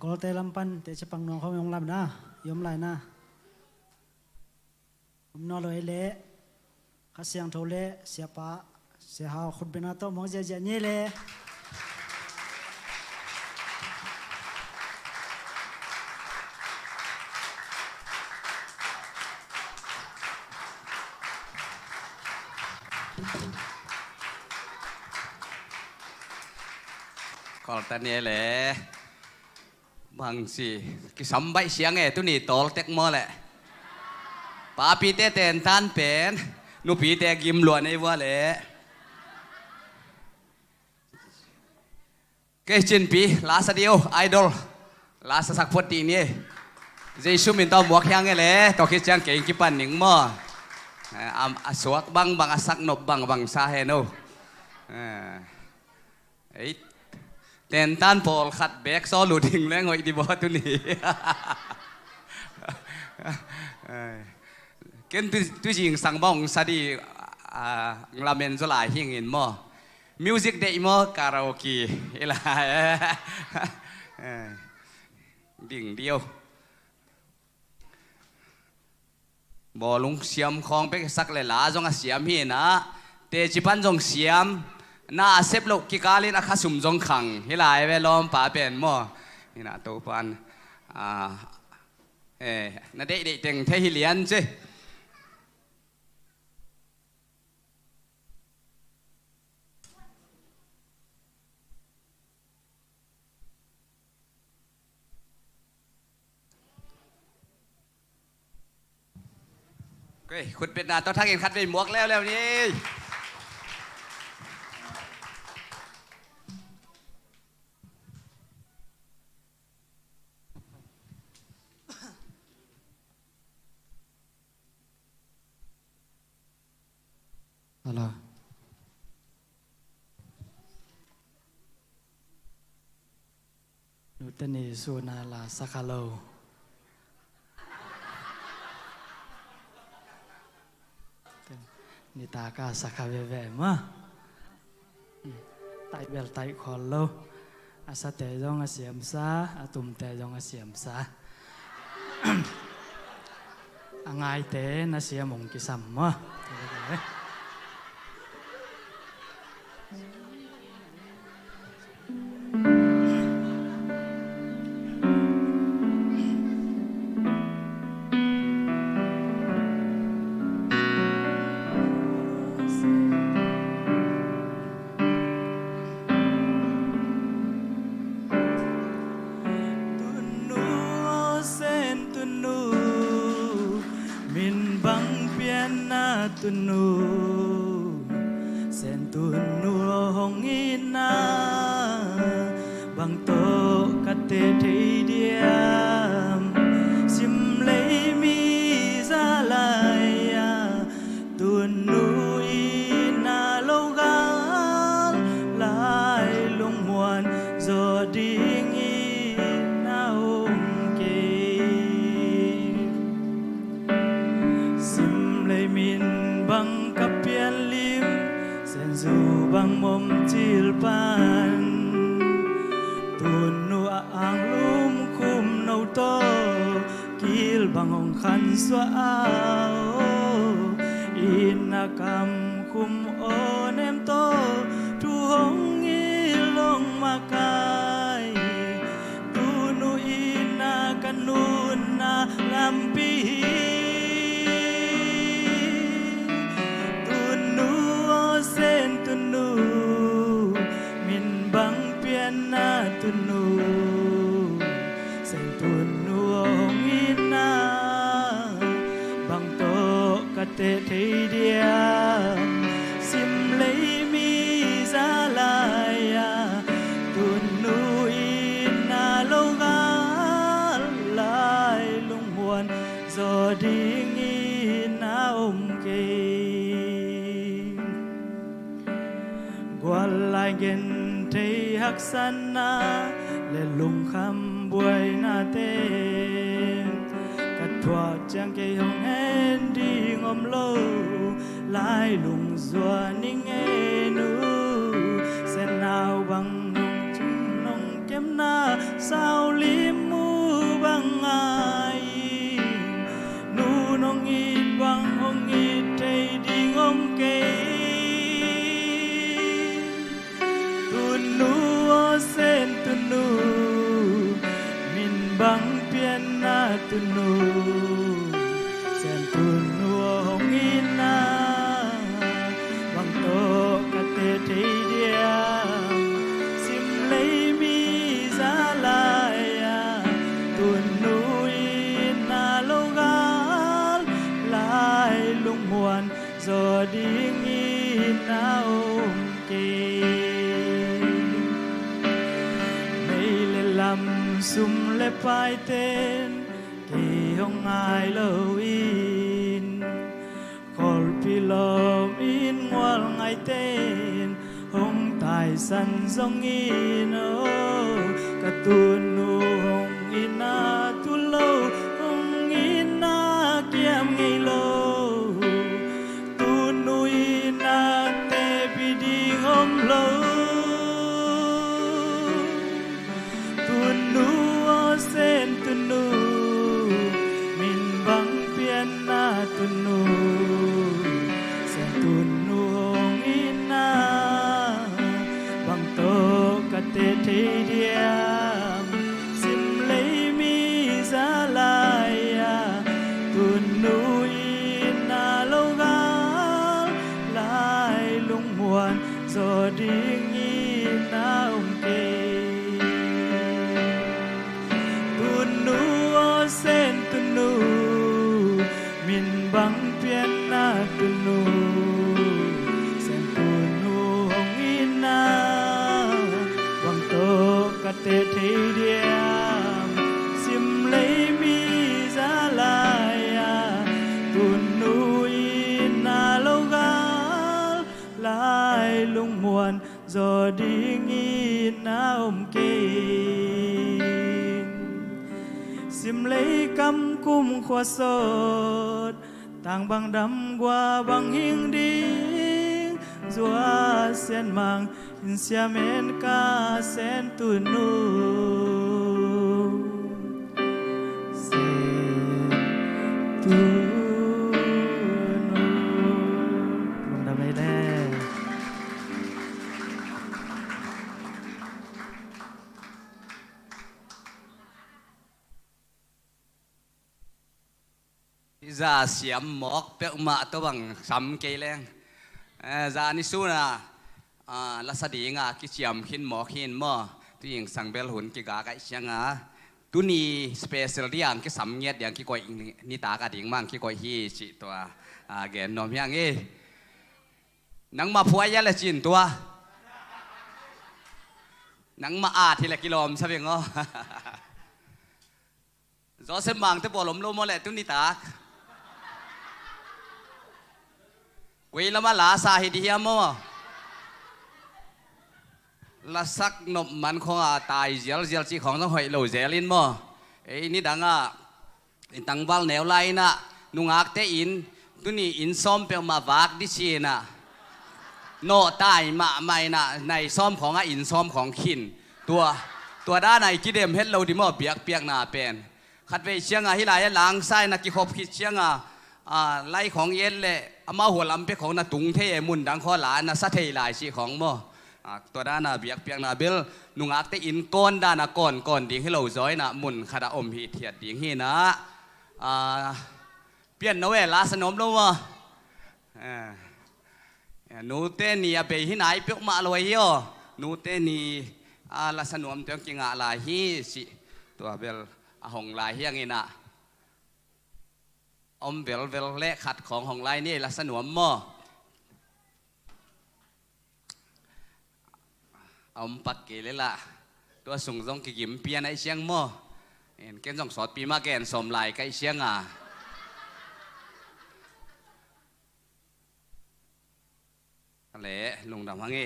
กอลเตลัมปันเตจะปังน้องเขายองลำนะยอมไหลนะผมนอนเลยเละข้าเสียงโทเละเสียปะเสียหาวขุดเป็นอาโต้มองเจนี่เละก็ตอนนี้แหละบางสิกิสำใบเสียงตัวนี้ตอลเต็กมอแหละป้าปีเตเตนทันเป็นนูปีเตกิมล้วนไอ้วัวแหละเกจินปีลาสเดียวไอดอลลาสสักพอดีนี่เจสุมินต้อมวกยังไงแหละต่อคิดจังเก่งกิปันหนิงมอสวกบังอาสักนบบังซาเฮโนไอ้เต้นตันพอลขัดแบกโซลูดิ้งแล้วงอยดีบอตุนี่เกินตุจิงสังบ้องสดีลาเมนโซลาหิงอินมอมิวสิกเดย์มอคาราโอเกะเอล่าดิ่งเดียวบอลุงเสียมของไปสักเลยล่ะจงเสียมฮีนะเตจิปันจงเสียมน่าเซฟลูกกิกาลินอาคาสุมจงขังเฮลายเวลอมป่าเป็นมอนี่นะตัวปันน่าเด็กๆเต็งเทฮิเลียนสิคุณเป็นนาตัวทักเองคัดไปหมวกแล้วนี่อะไรนูเตนีสูนาลาสักาโลนิตากาสักาเวเวมาไตเบลไตคอลโลอาสเตจงอาเสียมซาอาตุมเตจงอาเสียมซาอ่างไอเตน่าเสียมงกิสัมมาตุนูเส้นตุนูหงอินาบังโตกะเตเทีเดียมสิมเลยมีซาลายาตุนูอินาโลกาลายลงมวนโจดิงอินาองเกสิมเลยมินบังกับเปียนลิมเส้นจูบังมมจิลปันตุนนูอ่างลุมคุมนาวโตกิลบังองคันสวาอินนากำคุมโอเนมโตทุหงอิลงมากายตุนูอินากันนูนาลัมปีเส้นตุนูมินบังเปียนนาตุนูเส้นตุนูหงอินาบังโตกะเตเทีเดียสิมเลยมีซาลายาตุนูอินาโลกาลายลุงมวนโจดิงอินาอมเกกว่าลายเงินเทหักสันนาและลุงคำบวยนาเตกัดพวกจังเกยองเอ็นดีงอมโลลายลุงสวนิงเอนูเส้นนาวบังนงจุงนงเก็มนาสาวลิม tu nu sen tu nu hong ina bang to ka te te dia sim lấy mi za la ya tu nu ina lo gal lai lung muan zo ding ina om ke sum le pai tên kỳ hong ai lâu in kol pi lom in ngoal ngai tên hong tai san zong in o ka tu nu hong ina tu lâu hong ina kiam ngai lo tu nu ina te pi di hom lo nu sen tu nu min bang pian na tu nu sen tu nu hong ina bang to ka te te diam sim lấy mi za la ya tu nu ina lo ga lai lung muan zo ding ina ke sen tu nu min bang pian na tu nu sen tu nu hong ina bang to ka te te diam sim lấy mi za la ya tu nu ina lo ga lai lung muan zo ding ina ke sim lấy cam cung khoa sốt tang bang đam qua bang hing đi dua sen mang in siamen ka sen tu nu sen tu nu lung đam đây đây ra xiêm mọc bẹo mạ tôi bằng sắm cây lên ra ni su na là sa đi ngà cái xiêm khiến mọc khiến mò tôiยังsang belหุ่นcái gà cái xiang tu ni special riang cái sắm nhiệt yang cái coi ni ta cái tiếng mang cái coi hi chịตัวgen nom yang nang ma phua ya là chínตัวnang ma thì là kilom sao vậy ngó gió xem mang tới bỏ lom lom mà lại tu ni ta quỳ là mà lá sa hi đi hiam mò là sắc nộp man không tài dẻo chỉ khôngต้องhỏi lẩu dẻo lên mò ấy ni đằng tăng val nẻo lai na nung ác te in tu ni in xóm bèo mà vác đi chi na nọ tài mà mày na này xómของin xómของขินตัวด้านไหนกิเดมเฮ็ดเราดิมอเปียกนาเป็นขัดไปเชียงฮิลายล้างไส้นักกิขบคิดเชียงไล่ของเย็นเลยเอามาหัวลำเปียกของนาตุงเทมุนดังข้อหลานนะสัตย์หลายชีของมอตัวด้านน่ะเปียกนาเบลนุงอักเตอินก้อนด้านน่ะก่อนดิ่งให้เราจ้อยน่ะมุนขดาอมหีเทียดดิ่งให้นะเปลี่ยนนเวลาสนมลงมาหนูเต้นนี่ไปที่ไหนเปียกมาลอยย่อหนูเต้นนี่ลาสนมเตียงกิงอะไรฮีสิตัวเบลหงลายเฮียงนี่นะอมเวลเละขัดของหงลายนี่ลาสนมมออมปักเกเลยล่ะตัวส่งจงกิมเปียนไอเชียงมอเห็นแกนส่งสอดปีมาแกนสมลายไกเชียงอะไรลุงดำฮังเอ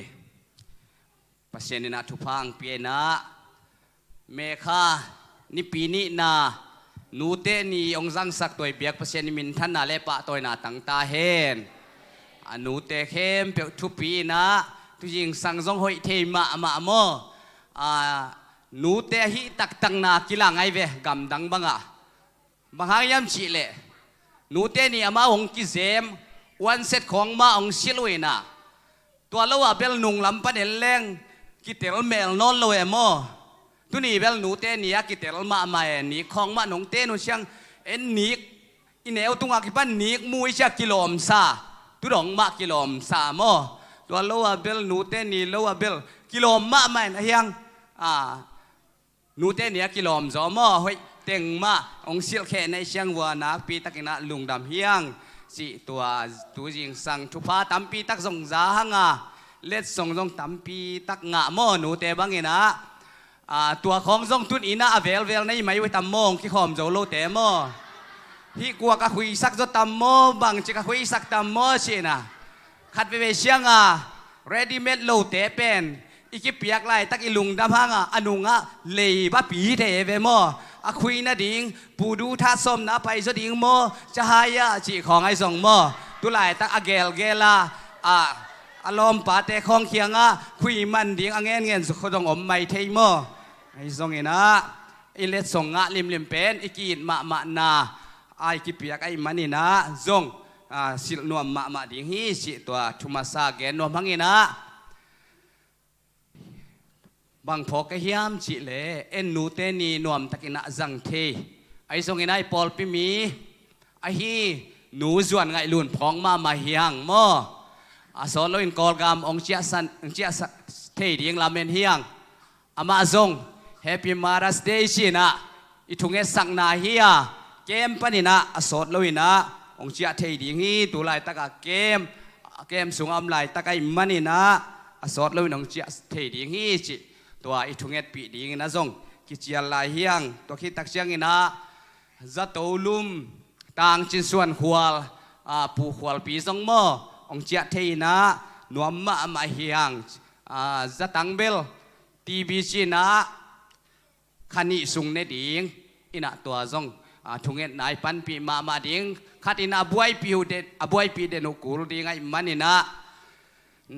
ปัสเยนินาทุพังเปียนะเมฆานิปีนินานูเตนีองจังสักตัวเบียกปัสเยนิมินท่านนาเลปะตัวนาตั้งตาเห็นนูเตเข้มเปียทุปีนะทุยิงสังจงหอยเทมาโมนูเตหิตักตังนากิลังไอเวกำดังบังบางยามชีเล่นูเตนี่อามาองกิเซมวันเสร็จของมาองชิลุยนะตัวเราว่าเบลนุงลำปะเดลแรงกิเตลเมลนอนเลยโม ตุนีเบลหนูเตนียกิเตลมาไม่นีของมาหนงเตนุเชียงเอ็นนีอินเอวตุงอากิปันนีมุยเชียกิโลมซาตุดองมากิโลมซาโมตัวโลวาเบลหนูเตนีโลวาเบลกิโลมมาไม่นะเฮียงหนูเตนียกิโลมจอมอเฮ้ยเต็งมาองศิลแค่ในเชียงวัวนักปีตักนะลุงดำเฮียงสิตัวจิงสังทุพาตั้มปีตักส่งจ้าหังเล็ดส่งตั้มปีตักงะโมหนูเตบังเงินะตัวของส่งทุนอีน่าเวลในไม่ไว้ตั้มโมงที่ขอมโจโลเตโมที่กลัวกะคุยสักจดตั้มโมบังจะกะคุยสักตั้มโมสินะขัดไปเชียงready made โลเตเป็นอีกเปียกไล่ตักอีลุงดำหังอนุงเลยบ้าปีเทเวโมคุยนะดิ่งปูดูท่าส้มนะไปสดิ่งโมจะหายะจีของไอ้ส่งโมตุไลตักเกลาอารมณ์ปาเตะของเคียงคุยมันดิ่งเงี้ยสุขดงอมไม่เทโมไอ้ส่งเองนะไอ้เล็ดส่งลิมเป็นอีกีนมานาไอ้กิเปียกไอ้มันนี่นะส่งสิลนวมมาดิ่งฮีสิตัวชุมาซาเกนนวมพังเองนะบางพอกเฮียมจิเลเอ็นนูเตนีนวมตะกินะจังเทไอทรงเงินไอปอลปิมีไอฮีหนูจวนไงลุนพองมาเฮียงมอสอนเราอินกอลกามองเจียเทดิ่งลาเมนเฮียงอามาซง Happy Mother's Day ชินะอีทุงเอสังนาเฮียเกมปนินะสอนเราอินะองเจียเทดิ่งฮีตัวไลตะกะเกมสูงอำไลตะกะอิมันนี่นะสอนเราอินองเจียเทดิ่งฮีจิตัวอีทุงเอ็ดปีดีงินะซงกิจยาลายเฮียงตัวคิดตักเชียงงินะจัตโตลุมต่างจินส่วนขวลปูขวลปีซงโมองเจียเทนะนวมมาเฮียงจัตังเบลทีบีจีนะขันิสุงเนดิงอินะตัวซงทุงเอ็ดนายปันปีมาดิงขัดอินะบวยปีเดนุกุลดิงไอมันนี่นะ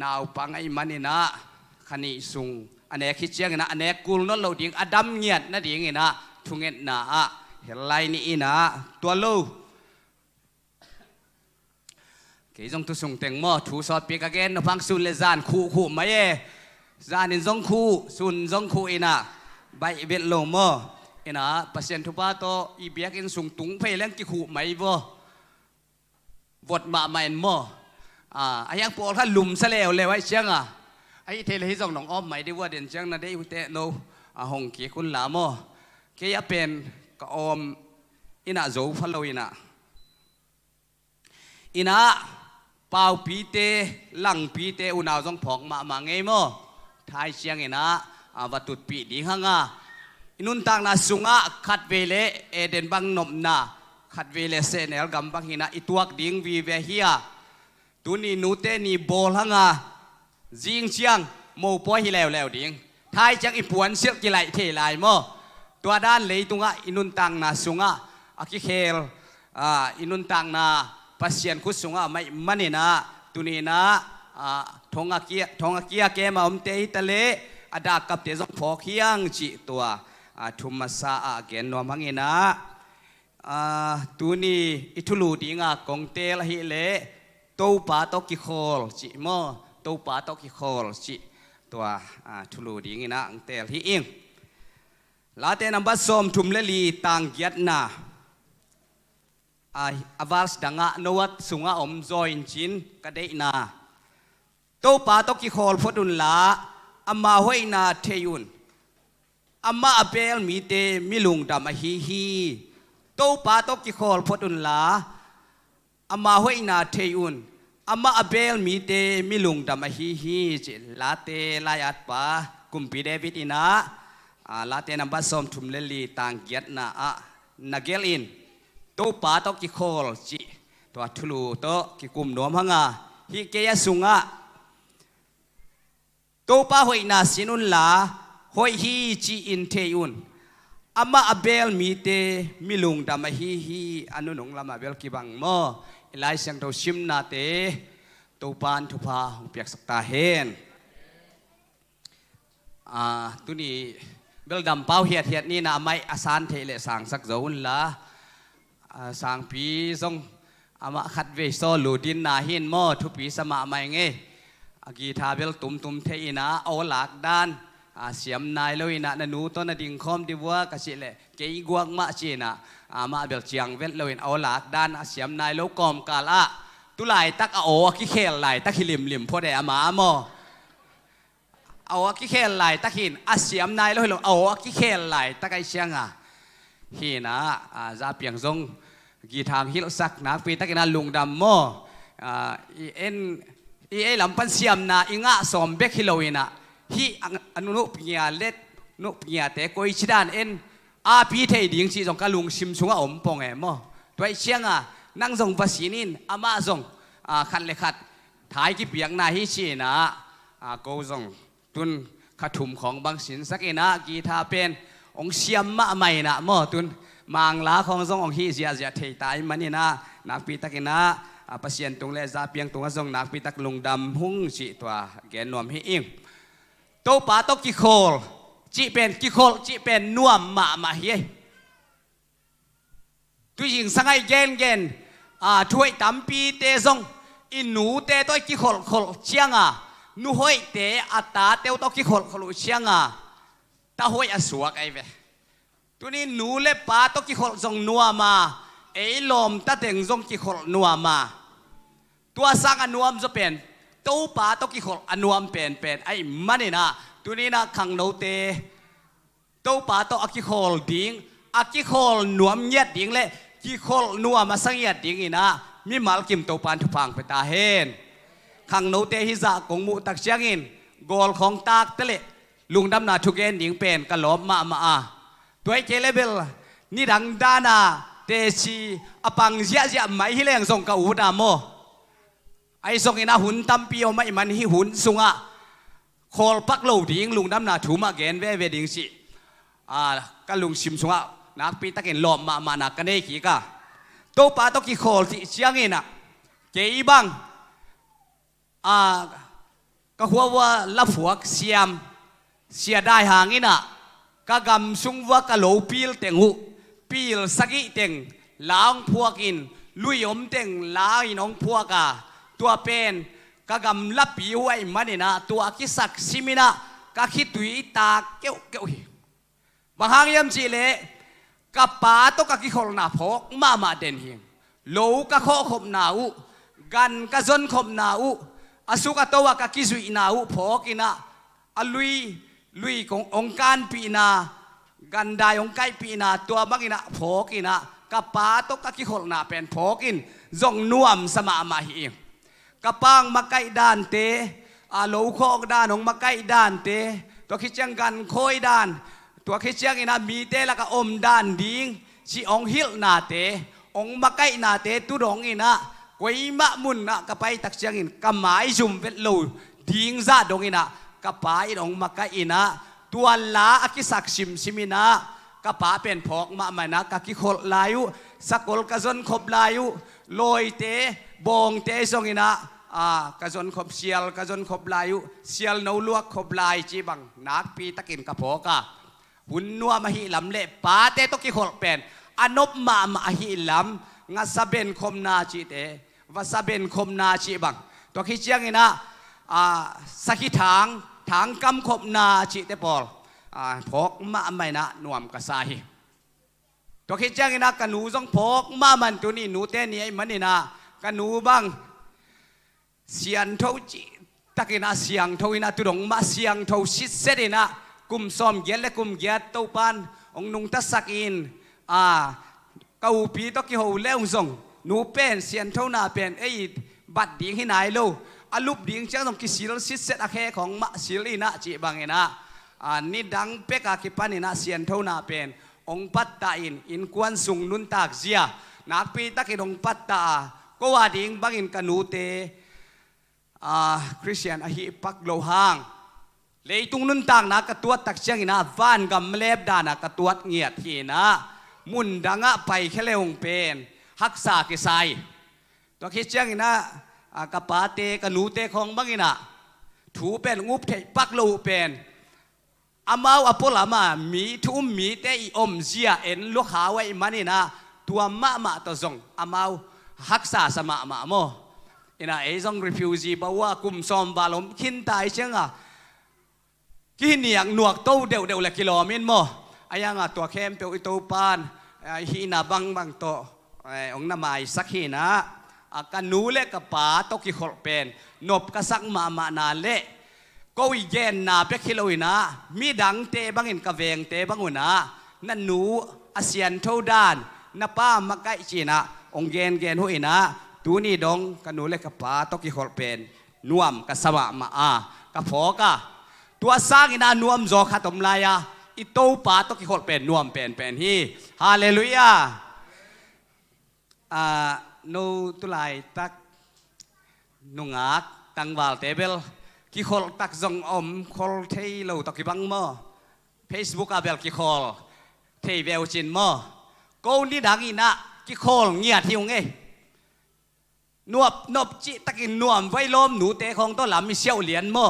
นาวปังไอมันนี่นะขันิสุงอันนี้คิดเชียงนะอันนี้กูนนเราดิ่งอดัมเงียดนะดิ่งนะทุงเงินนะเฮลัยนี่นะตัวโลเกี่ยงตุส่งเต็งหม้อถูสอดปีกะเกนพังสุนเลจานคู่ไม่เอจานินจงคู่สุนจงคู่อินะใบเบ็ดลงหม้ออินะปัสเซนทุบาโตอีเบียกินส่งตุงเพลงกี่คู่ไม่บ่วดมาไม่หม้อไอ้ยังปวดถ้าลุมซะแล้วเลยไว้เชียงไอ้เทเลฮิซองน้องอ้อมไม่ได้ว่าเด่นจังนะได้อุเตโนหงกีคุณหลามอเกียเป็นก็อมอินะโจฟัลโลอินะเป่าปีเตหลังปีเตอุณาวจงผองมาไงมอทายเชียงนะวัตถุปีดีหังอินุนต่างนาสุงขัดเวเลเอเดนบังนมนาขัดเวเลเซเนลกัมบังหินะอิตัวกดิ่งวีเวเฮียตุนีนูเตนีโบลหังจิงเชียงโมป่วยฮิแล้วดิ่งท้ายจังอีปวนเสียกิไลเทลายโมตัวด้านเลยตรงอินุนตังนาสุงอากิเคลอินุนตังนาปัสเซียนคุสุงไม่มันนี่นะตุนีนะทงอาเกียเกมาอมเตอิตาเลอดากับเตจงพอเคียงจิตัวทุมสาเกนนวมังเงินะตุนีอิทุลูดิ่งกงเตลฮิเลโตปาโตกิโคลจิโมตัวป่าตกิโคลจิตัวทุลูดิ่งนะอังเตลที่อิงลาเตนัมบัสสมทุมเลลีตังยัดนาอาวาสดังะนวัดสุงะอมจอยจินกระเดนาตัวป่าตกิโคลพดุนลาอามาห้วยนาเทยุนอามาอเปลมีเตมิลุงดามฮีตัวป่าตกิโคลพดุนลาอามาห้วยนาเทยุนอามาอเบลมีเตมิลุงดามฮีจิลาเตลายัดปะกุมปีเดวิตินะลาเตนับบัสสมทุมเลลีตังเกียรนานาเกลินตัวป่าตกิโคลจิตัวทุลูโตกิกุมนวมหังฮิเกียสุงะตัวป่าหอยนาสินุนลาหอยฮีจิอินเทยุนอามาอเบลมีเตมิลุงดามฮีอนุนงลามาเบลกิบังโมไลเสียงเราชิมนาเตตัวปานทุพาเปียกสักตาเห็นตัวนี้เบลดำเป้าเหียดนี่นะไม่อาสานเทเลสังสักโจนละสังปีทรงอามาขัดเวโซลูดินนาหินโมทุปีสมาไม่เงกีทาเบลตุมเทนะเอาหลักด้าน เสียมนายเลยนะนันนูต้นนดิ่งคอมดีว่ากสิเลเกยกวางมาจีนะมาเบลเจียงเวทเลยเอาหลักด้านเสียมนายแล้วกอมกาละตุไลตักเอาคิเคลไหลตักขิลิมพอได้มาโมเอาคิเคลไหลตักหินเสียมนายแล้วเอาคิเคลไหลตักไอเชียงฮีนะจะเปียงซงกีทางฮิลสักนักปีตักนันลุงดำโมเอ็นลำพันเสียมนะอิงะสมเบกฮิโลวินะฮีอนุปญาเล็ดนุปญาแต่ก็อิชิดานเอ็นพี่เทดิ่งชีจงกะลุงชิมชงอมปองโมตัวไอเชียงนั่งส่งภาษีนินมาส่งขัดเลยขัดท้ายกี่เปียงนาฮิชีนะก็ส่งตุนขัดถุมของบางสินสักนะกีทาเป็นองเสียมมาใหม่นะโมตุนมังลาของส่งองฮีเสียเทตายมันนี่นะนักปีตักนะปัสยันตรงเลจะเปียงตรงส่งนักปีตักลุงดำหุ่งจีตัวแกนนวมให้อิงโตป่าโตกิโคลจีเป็นกิโคลจีเป็นนวมมาเฮียตัวหญิงสังไอเกนช่วยตำปีเตส่งอินูเตตัวกิโคลเชียงนูห้อยเตอัตตาเตวตัวกิโคลเชียงตาห้อยอสวกไอเวตัวนี้นูเล็บป่าตัวกิโคลส่งนัวมาลมตาเต็งส่งกิโคลนัวมาตัวสังอนวมจะเป็นตัวป่าตัวกิโคลอนวมเป็นไอ้มันนี่นะตัวนี้นะขังโนเตตัวป่าตัวกิโคลดิ้งกิโคลนวมเย็ดดิ้งเลยกิโคลนัวมาสังเย็ดดิ้งอีนะมีมาลกิมตัวปานทุพังไปตาเห็นขังโนเตฮิจะกงมุตักเชียงอินกอลของตากเตะลุงดำนาทุกเอ็นดิ้งเป็นกะหลอมมาตัวไอ้เจเลเบลนี่ดังดานาเตชีอปังเสียไม่ฮิเลงส่งกับอูดามโมไอ้ส่งอินาหุ่นตั้มปีเอาไม่มันฮิหุ่นสุงโคลปักโลดิ้งลุงดำนาถูมาเกนเวดิ้งสิก็ลุงชิมสุงนักปีตะเกนหลอมมานักกันได้กี่กะโตป่าโตกี่โคลที่เชียงอินะเกี่ยบังก็หัวว่าลับหัวเสียได้หางอินะก็กำสุงว่ากะโหลปีลเต็งหูปีลสกิเต็งล้างพวกอินลุยอมเต็งล้างน้องพวกตัวเป็นก็กำลับปีไว้มันนี่นะตัวกิสักซิมินะก็คิดดุยตาเกี่ยวบางอย่างจีเล่กับป่าตัวก็กิโคลนาพกมาเด่นเฮียงโลก็ข้อขบนาอุกันก็จนขบนาอุอสุกตัวก็กิสุยนาอุพกินะลุยขององค์การปีนากันได้องค์ไก่ปีนาตัวบังอินะพกินะกับป่าตัวก็กิโคลนาเป็นพกินจงนวมสมามาเฮียงกับปังมาไก่ด้านเตโลข้อด้านองมาไก่ด้านเตตัวคิดจังกันโคยด้านตัวคิดเชียงอินะมีเตละก็อมด้านดิ้งชีองฮิลนาเตองมาไกนาเตตุดองอินะกวยมะมุนนะก็ไปตักเชียงอินกำหมายจุ่มเวทลูดิ้งซาดองอินะก็ไปองมาไกอินะตัวลาอคิสักชิมินะก็ป้าเป็นพอกมานะก็กิโคลายุสกุลกะจนขบลายุลอยเตบงเตซองอินะกะจนขบเชียลกะจนขบลายุเชียลนูลวกขบลายจีบังนักปีตะกินกะพอกะหุ่นนัวมาหิลำเละป้าเตตกิโคลเป็นอนบมาหิลำงัสเบนคมนาจีเตวัสเบนคมนาจีบังตัวขี้เชียงอินะสักทางกำคบนาจีเตปอลพกมาไม่นะนวมกษายตัวขี้เชียงอินะกันหนูต้องพกมามันตัวนี้หนูเตนี่ไอ้มันนี่นะกันหนูบังเสียงเท่าจีตะกินะเสียงเท่าอินะตุดงมาเสียงเท่าชิดเสดินะกุมซ้อมเย็นและกุมเย็ดตัวปันองนุงทัศกินเกาปีตะกี้หูเลี้ยงส่งหนูเป็นเสียนเท่านาเป็นไอ้บัดดิ้งให้นายโลอาลุบดิ้งเจ้าต้องกิสิลสิเซตอาแค่ของมะสิลีนะจีบังเงนะนี่ดังเป็กอากิปันนี่นะเสียนเท่านาเป็นองปัตตาอินกวนสุงนุนตากเสียนักปีตะกี้องปัตตาก็ว่าดิ้งบังอินกันหนูเตคริสเตียนอหิปักโลหางเลยตุงนุนต่างนะกระตัวตักเชียงนะว่านกับเล็บดานะกระตัวเงียดทีนะมุนดังะไปแค่เลวเป็นฮักษาเกษายตัวคิดเชียงนะกระปาเตกนูเตของบังอินะถูเป็นงุบเทปักโลเป็นอามาอพอลามามีทุ่มมีเตอีอมเสียเอ็นลูกหาไว้มันนี่นะตัวมาตัวซงอามาฮักษาสมาโมอินะไอ้ซงรีฟิวจีบอกว่ากุมซอมบาลมขินตายเชียง กี่เหนียงหนวกโตเดวเลยกิโลมินโมอายังตัวเข้มเปียวอิโตปานฮีนาบังโตองน้ำไม้สักฮีนะกันนูเล็กกับป่าตกิขอเป็นนบกษักมานาเละก็วิเยนนาเปกิโลอินะมีดังเตบังอินกะเวงเตบังอุนะนั่นหนูอาเซียนเท่าด้านนับป้ามาใกล้จีนะองเกนหุยนะตูนี่ดงกันนูเล็กกับป่าตกิขอเป็นนวมกษักมากับพอกะตัวสร้างอินานวมโจขัดตมลายาอิโตป่าตกิขอเป็นนวมเป็นฮีฮาเลลูยานูตุลายตักนุงอักตังวาลเทเบลกิขอลตักจงอมขอลเทยโลตักกิบังมอ Facebook อาเบลกิขอลเทยเวลจินมอกูนี่ดังอินะกิขอลเงียที่งเงนวบจิตักินนวมไว้ล้มหนูเตะของต้นหลำมีเชี่ยวเหรียญมอ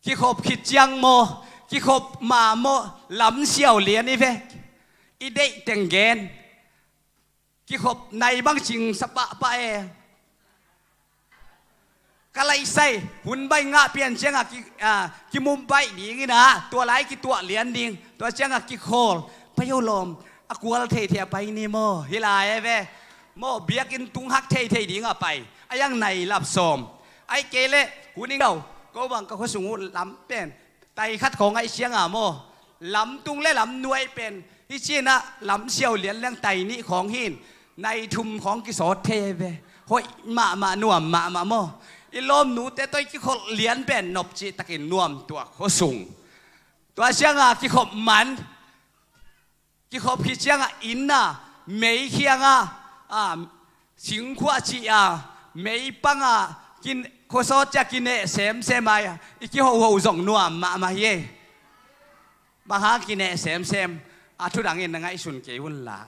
กิขบขิดจังมอกิขบมาโมลำเชี่ยวเหรียญนี่เว้อีเด็กเต็งเกนกิขบในบางจิงสปะไปกะไรใส่หุ่นใบงะเปลี่ยนเชียงกิมุมใบดีงี้นะตัวไรกิตัวเหรียญดิงตัวเชียงกิโคลพยุลมกัวเทียไปนี่โมฮิลายเว้โมเบียกินตุงฮักเทียดิงไปไอ้ยังในรับสมไอ้เกเรหุ่นนี่เราก็บังก็เขาสูงลำเป็นไตคัดของไอ้เชียงโมลำตุงและลำนวยเป็นที่เชียนะลำเชี่ยวเหรียญเรื่องไตนี้ของหินในทุมของกิโสเทเวหอยมาหน่วมมาโมอีลมหนูแต่ตัวกิขบเหรียญเป็นนบจิตะกินน่วมตัวเขาสูงตัวเชียงกิขบมันกิขบพิเชียงอินน่ะไม่เคียงสิงขวาจีไม่ปังกินโคโซจะกินเนเสมายอีกิหัวส่งน่วมมาเย่บางหากินเนเสมทุดังเงินไงสุนเกวุ่นละ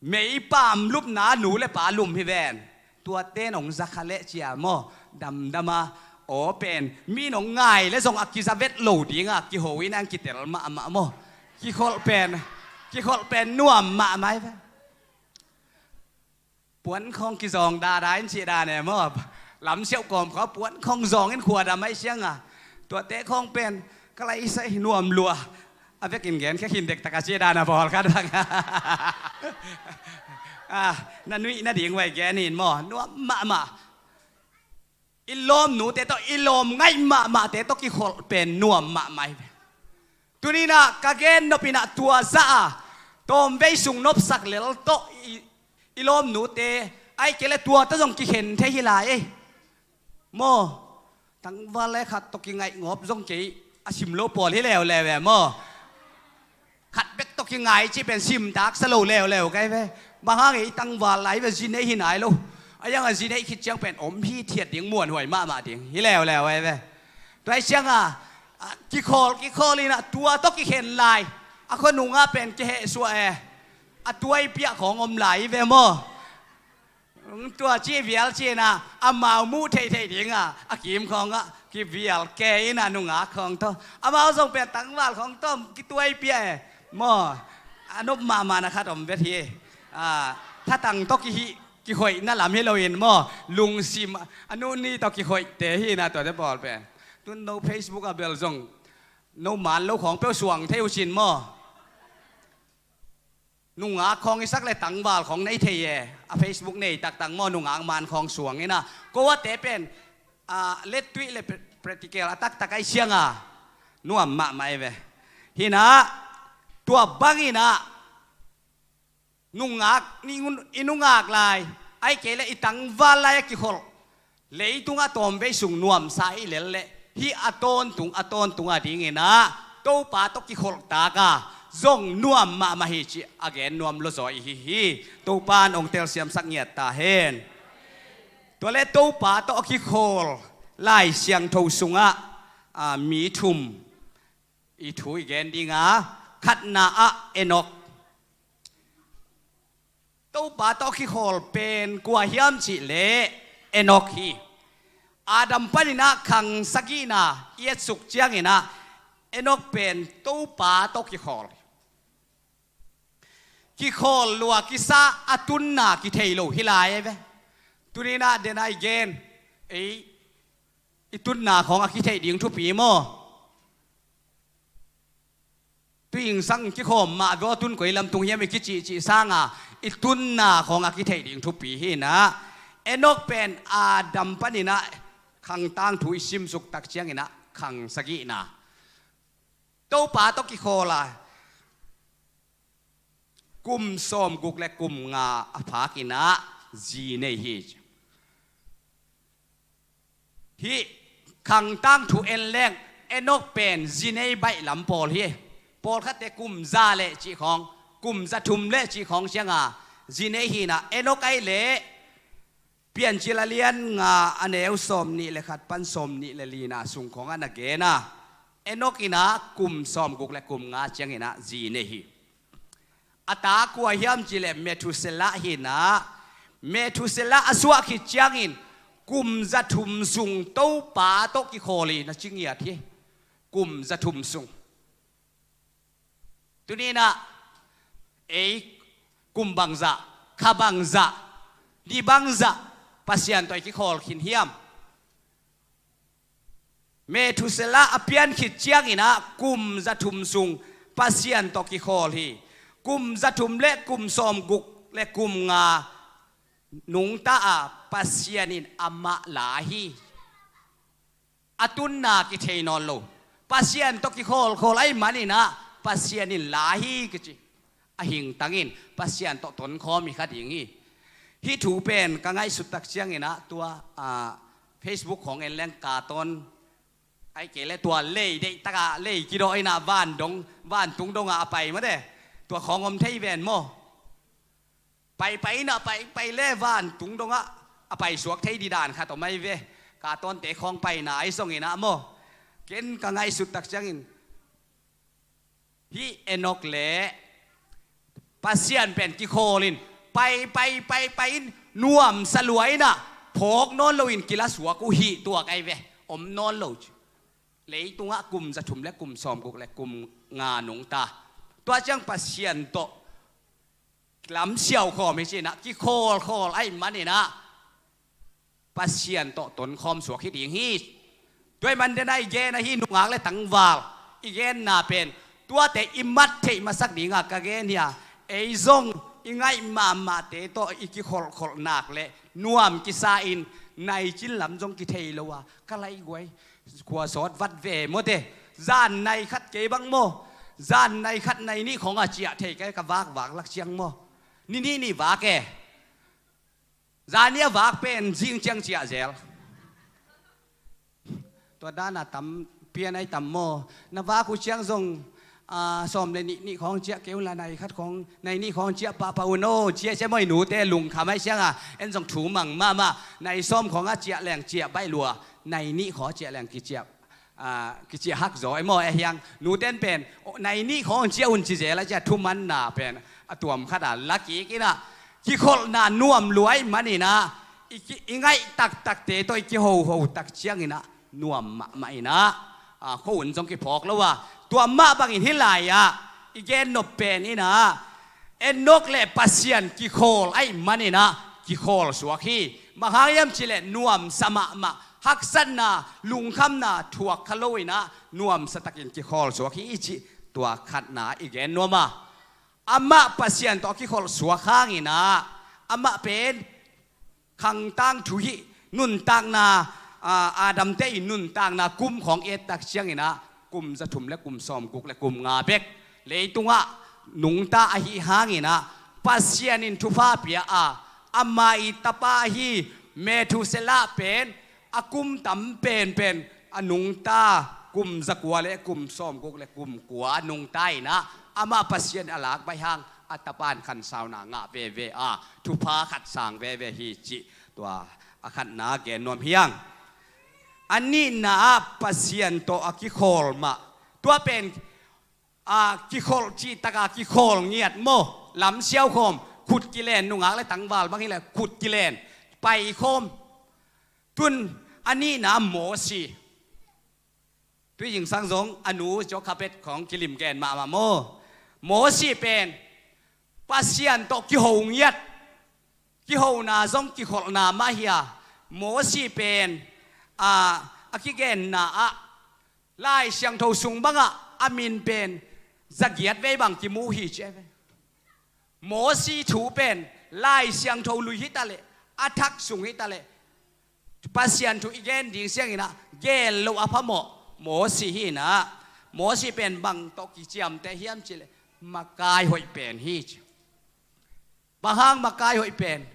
ไม่ปามรูปหนาหนูและป่าลุมพี่แวนตัวเต้นองซักเลเจียมอดำมาโอเป็นมีน้องง่ายและส่งอักิซาเวตโหลดิงกิโหวินังกิเตลมาโมกิโคลเป็นน่วมมาไหมปวนของกิซองดาได้เชียดาเนี่ยมอลำเชี่ยวกอมเขาปวนของซองเงินขวดไม่เชียงตัวเต้ของเป็นก็เลยใส่น่วมลัวเอาไปกินแกนแค่กินเด็กตะกาเชียดานะพอครับบ้างนั่นนุ้ยน่าดีงไว้แกนี่มอนัวมาอิลมหนูแต่ต้องอิลมไงมาแต่ต้องกี่คนเป็นนัวมาไหมตัวนี้นะกะเกนนบินะตัวซาตอมไปสุงนบสักเลลโตอิลมหนูแต่ไอ้เกลตัวต้องกี่เห็นเทหิลายมอทั้งวันเลยขัดตกิไงงบจงกี่อาชิมโลปอลที่แล้วแหวมอขัดเบ็กตกิไงที่เป็นซิมดักสโลแล้วไงเว้บางครั้งไอ้ตั้งวันไหลไปจีนได้ที่ไหนลูกไอ้ยังไงจีนได้คิดจังเป็นอมพี่เทียดเดียงม้วนหวยมาเดียงที่แล้วไอ้เว้ตัวไอ้เชียงกิโคลีนะตัวต้องกิเห็นลายคนหนุ่งเป็นเกเหสวยตัวไอ้เปียของอมไหลเว้มอตัวจีเวียลจีน่ะมามูเทเดียงกิมของกิเวียลแกน่ะหนุ่งของตัวมาส่งเป็นตั้งวันของต้มกิตัวไอ้เปียมอนุมานะครับผมเวทีถ้าตั้งตกิกิหอยน่าหลำให้เราเห็นมั้งลุงซิมอันนู้นนี่ตกิหอยเตะที่น่ะตัวจะบอกไปตุนโนเฟซบุ๊กเบลซงโนมันโลของเปรี้ยวสวงเที่ยวชินมั้งนุ่งของอีสักเลยตั้งบาลของในเทียเฟซบุ๊กนี่ตั้งมั้งนุ่งมันของสวงนี่นะก็ว่าเตะเป็นเล็ดตุ้ยเลยปฏิกิริยาตักไอเชียงนุ่มมาไม่เว้ฮินะตัวบังฮินะนุ่งนี่นุ่งลายไอ้เกลอีตังวาลายกิโคลเลยตุงตอมไปสุงนวมใส่เลยฮีอัตอนตุงดิ่งนะตัวป่าตกิโคลตากาจงนวมมาฮิจิอเกนนวมโลซอยฮีตัวป่านองเตลเซียมสักเงียตาเห็นตัวเล็ตัวป่าตกิโคลไล่เสียงทูสุงมีทุมอีถุยเกนดิ่งขัดนาเอนกตัวป่าตกิโคลเป็นกัวเฮียมจิเลเอนกฮีอาดัมปนินะขังสกีนาเยสุกเจียงนะเอนกเป็นตัวป่าตกิโคลลัวกิซาอตุนนากิเทโลฮิลายเว้ ตุนีน่าเดนไอเกนไอตุนนาของอาคิเทดิ่งทุปีโมตัวยิงสังกิโคมมาว่าตุนก๋วยลำตุงเฮียมิกิจิสร้างอิตุนนาของอาคิเทดิ่งทุปีฮีนะเอนกเป็นอาดัมปนินะขังตั้งถุยซิมสุกตักเชียงนะขังสกินะโตป่าตกิโคลากุมสมกุกและกุมงาอภากินะจีเนฮีฮีขังตั้งถุเอ็นแรงเอนกเป็นจีเนใบลำปอลฮีปอลคัดแต่กุมซาเลจีของกุมจะทุมเลจีของเชียงจีเนฮีนะเอนกไอเลเปลี่ยนจิลเลียนงาอันเอวสมนี่เลยขัดปันสมนี่เลยลีนาสุงของอันเกนะเอนกินะกุมสมกุกและกุมงาเชียงนะจีเนฮีอัตากวายามจิเลเมทุเซละฮีนะเมทุเซละอสวะขิเชียงอินกุมจะทุมสุงโตป่าโตกิโคลีนะจิงเงียที่กุมจะทุมสุงตัวนี้นะเอกุมบังจะขบังจะดีบังจะปัสยันตัวกิโคลขินเฮียมเมทุเซละอเปียนขิเชียงอินะกุมจะทุมสุงปัสยันตัวกิโคลีกุมจะทุมเล็กกุมสมกุกเล็กกุมงาหนุงตาปัสยานินอมะลาฮีอตุนนากิเทนอลโลปัสยันตกิโคลไอมันนี่นะปัสยานินลาฮีกิจิอหิงตังินปัสยันตตนคอมีขัดอย่างนี้ที่ถูเป็นกังไงสุดตักเชียงนี่นะตัวFacebook ของเอ็นแรงกาตอนไอเกลตัวเล่ได้ตะกะเล่กิโดไอนาบ้านดงบ้านตุงดงไปมาเด้ตัวของอมไทยแวนโมไปนะไปเล่บ้านตุงดงไปสวกไทยดีดานค่ะต่อไม่เวกาตอนเตะของไปไหนส่งอินะโมเกณฑ์กังไงสุดตักจังอินฮีเอนกเล่ปัสยันเป็นกิโคลินไปน่วมสลวยนะพกนอนโลอินกิลาสวกูฮีตัวไอเวอมนอนโลเลยตัวกลุ่มจะถุมและกลุ่มสอมกุกและกลุ่มงาหนุงตาตัวจังปัสยันโตลำเชี่ยวคอไม่ใช่นะกิโคลไอ้มันนี่นะปัสยันโตตนคอมสวกที่ดีฮีด้วยมันจะได้เยนะฮีนุงหางและตังวาลอีเกนน่าเป็นตัวแต่อิมัดเทมาสักดีงากะเกนเนี่ยไอซงอีไงมาเตโตอีกิโคลนักเลยนวมกิซาอินในจินลำจงกิเทลวะก็ไล่กวยขวาสอดวัดเวโมเตจานในขัดเกบังโมจานในขัดในนี่ของอาเจียเทกกับวากลักเชียงโมนี่วากแกจานเนี้ยวากเป็นจิงเชียงเจียเซลตัวด้านน่ะตำเพียนไอตำโมนวากุเชียงทรงสมในนี่ของเจียเกวลาในขัดของในนี่ของเจียปาอุโนเจียใช่ไหมหนูเตลุงขาไม่เชียงเอ็นทรงถูมังมาในส้มของอาเจียแหลงเจียใบลัวในนี่ขอเจียแหลงกิเจียกิเจียฮักจอยมอไอยังหนูเต้นเป็นในนี่ของเจียอุ่นจีเจแล้วจะทุ่มมันหนาเป็นตัวมขนาดลักกี้กินะกิโคลนาน่วมรวยมันนี่นะอีไงตักเตตัวอีกิโหตักเชียงนี่นะน่วมมาอีนะเขาอุ่นจงกิพอกแล้วว่าตัวมาบางอินที่ไหลอีเกนนบเป็นนี่นะเอ็นนกเล่ปัสยันกิโคลไอมันนี่นะกิโคลสวกีมหายามจิเลน่วมสมาฮักสันนาลุงคำนาถวกขลุ่ยนะนวมสตักินกิโคลสวกีอิจิตัวขัดนาอีเกนนัวมาอามาปัสยันตัวกิโคลสวข้างอีนะอามาเป็นขังตั้งถุยนุนตั้งนาอาดัมเตอินุนตั้งนากุมของเอตักเชียงอีนะกุมจะถุมและกุมซอมกุกและกุมงาเบกเลยตุงะหนุงตาอหิหางอีนะปัสยันินทุฟ้าเปียอามาอิตาปาฮีเมทุเซละเป็นอากุมตำเป็นอนุงตากุมจะกัวและกุมซอมกุกและกุมกัวนุงไตนะอามาปัสยันอลากใบหางอัตปานขันสาวนางะเวทุพาขัดสางเวฮีจิตัวขันนาเกนนวมเพียงอันนี้นาปัสยันโตอกิโคลมาตัวเป็นกิโคลจีตะกากิโคลเงียดโมลำเชี่ยวโคมขุดกิเลนนุงหางและตังวาลบางทีแหละขุดกิเลนไปโคมทุนอันนี้นะโมสีตัวหญิงสังสงอนุจกขเป็ดของกิลิมแกนมาโมสีเป็นปัสยันโตกิโหงเงียด ki ho na zong ki khol na ma hiya mo si pen a ki gen na a lai siang tho sung banga amin pen zagiat ve bang ki mu hi che mo si thu pen lai siang tho lui hitale athak sung hitale pasian thu igen ding siang ina gel lo aphamo mo si hi na mo si pen bang to ki chiam te hiam chile makai hoi pen hi bahang makai hoi pen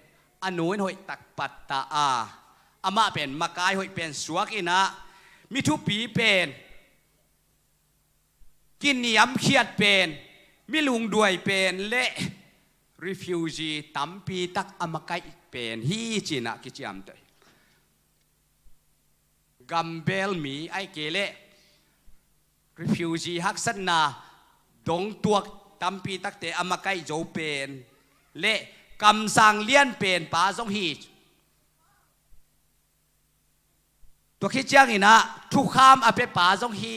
anuin hoi tak patta ama pen makai hoi pen suak ina mi thu pi penกินนิยมเขียดเป็นมิลุงด้วยเป็นเละ refugee ตั้มปีตักอามาไกเป็นฮีจีน่ะกิจยามเตยกัมเบลมีไอเกเละ refugee ฮักสันนาดงตัวตั้มปีตักเตอามาไกโจเป็นเละกำสังเลี้ยนเป็นป่าสงฮีตัวคิดจังอีนะทุกคำอาเปป่าสงฮี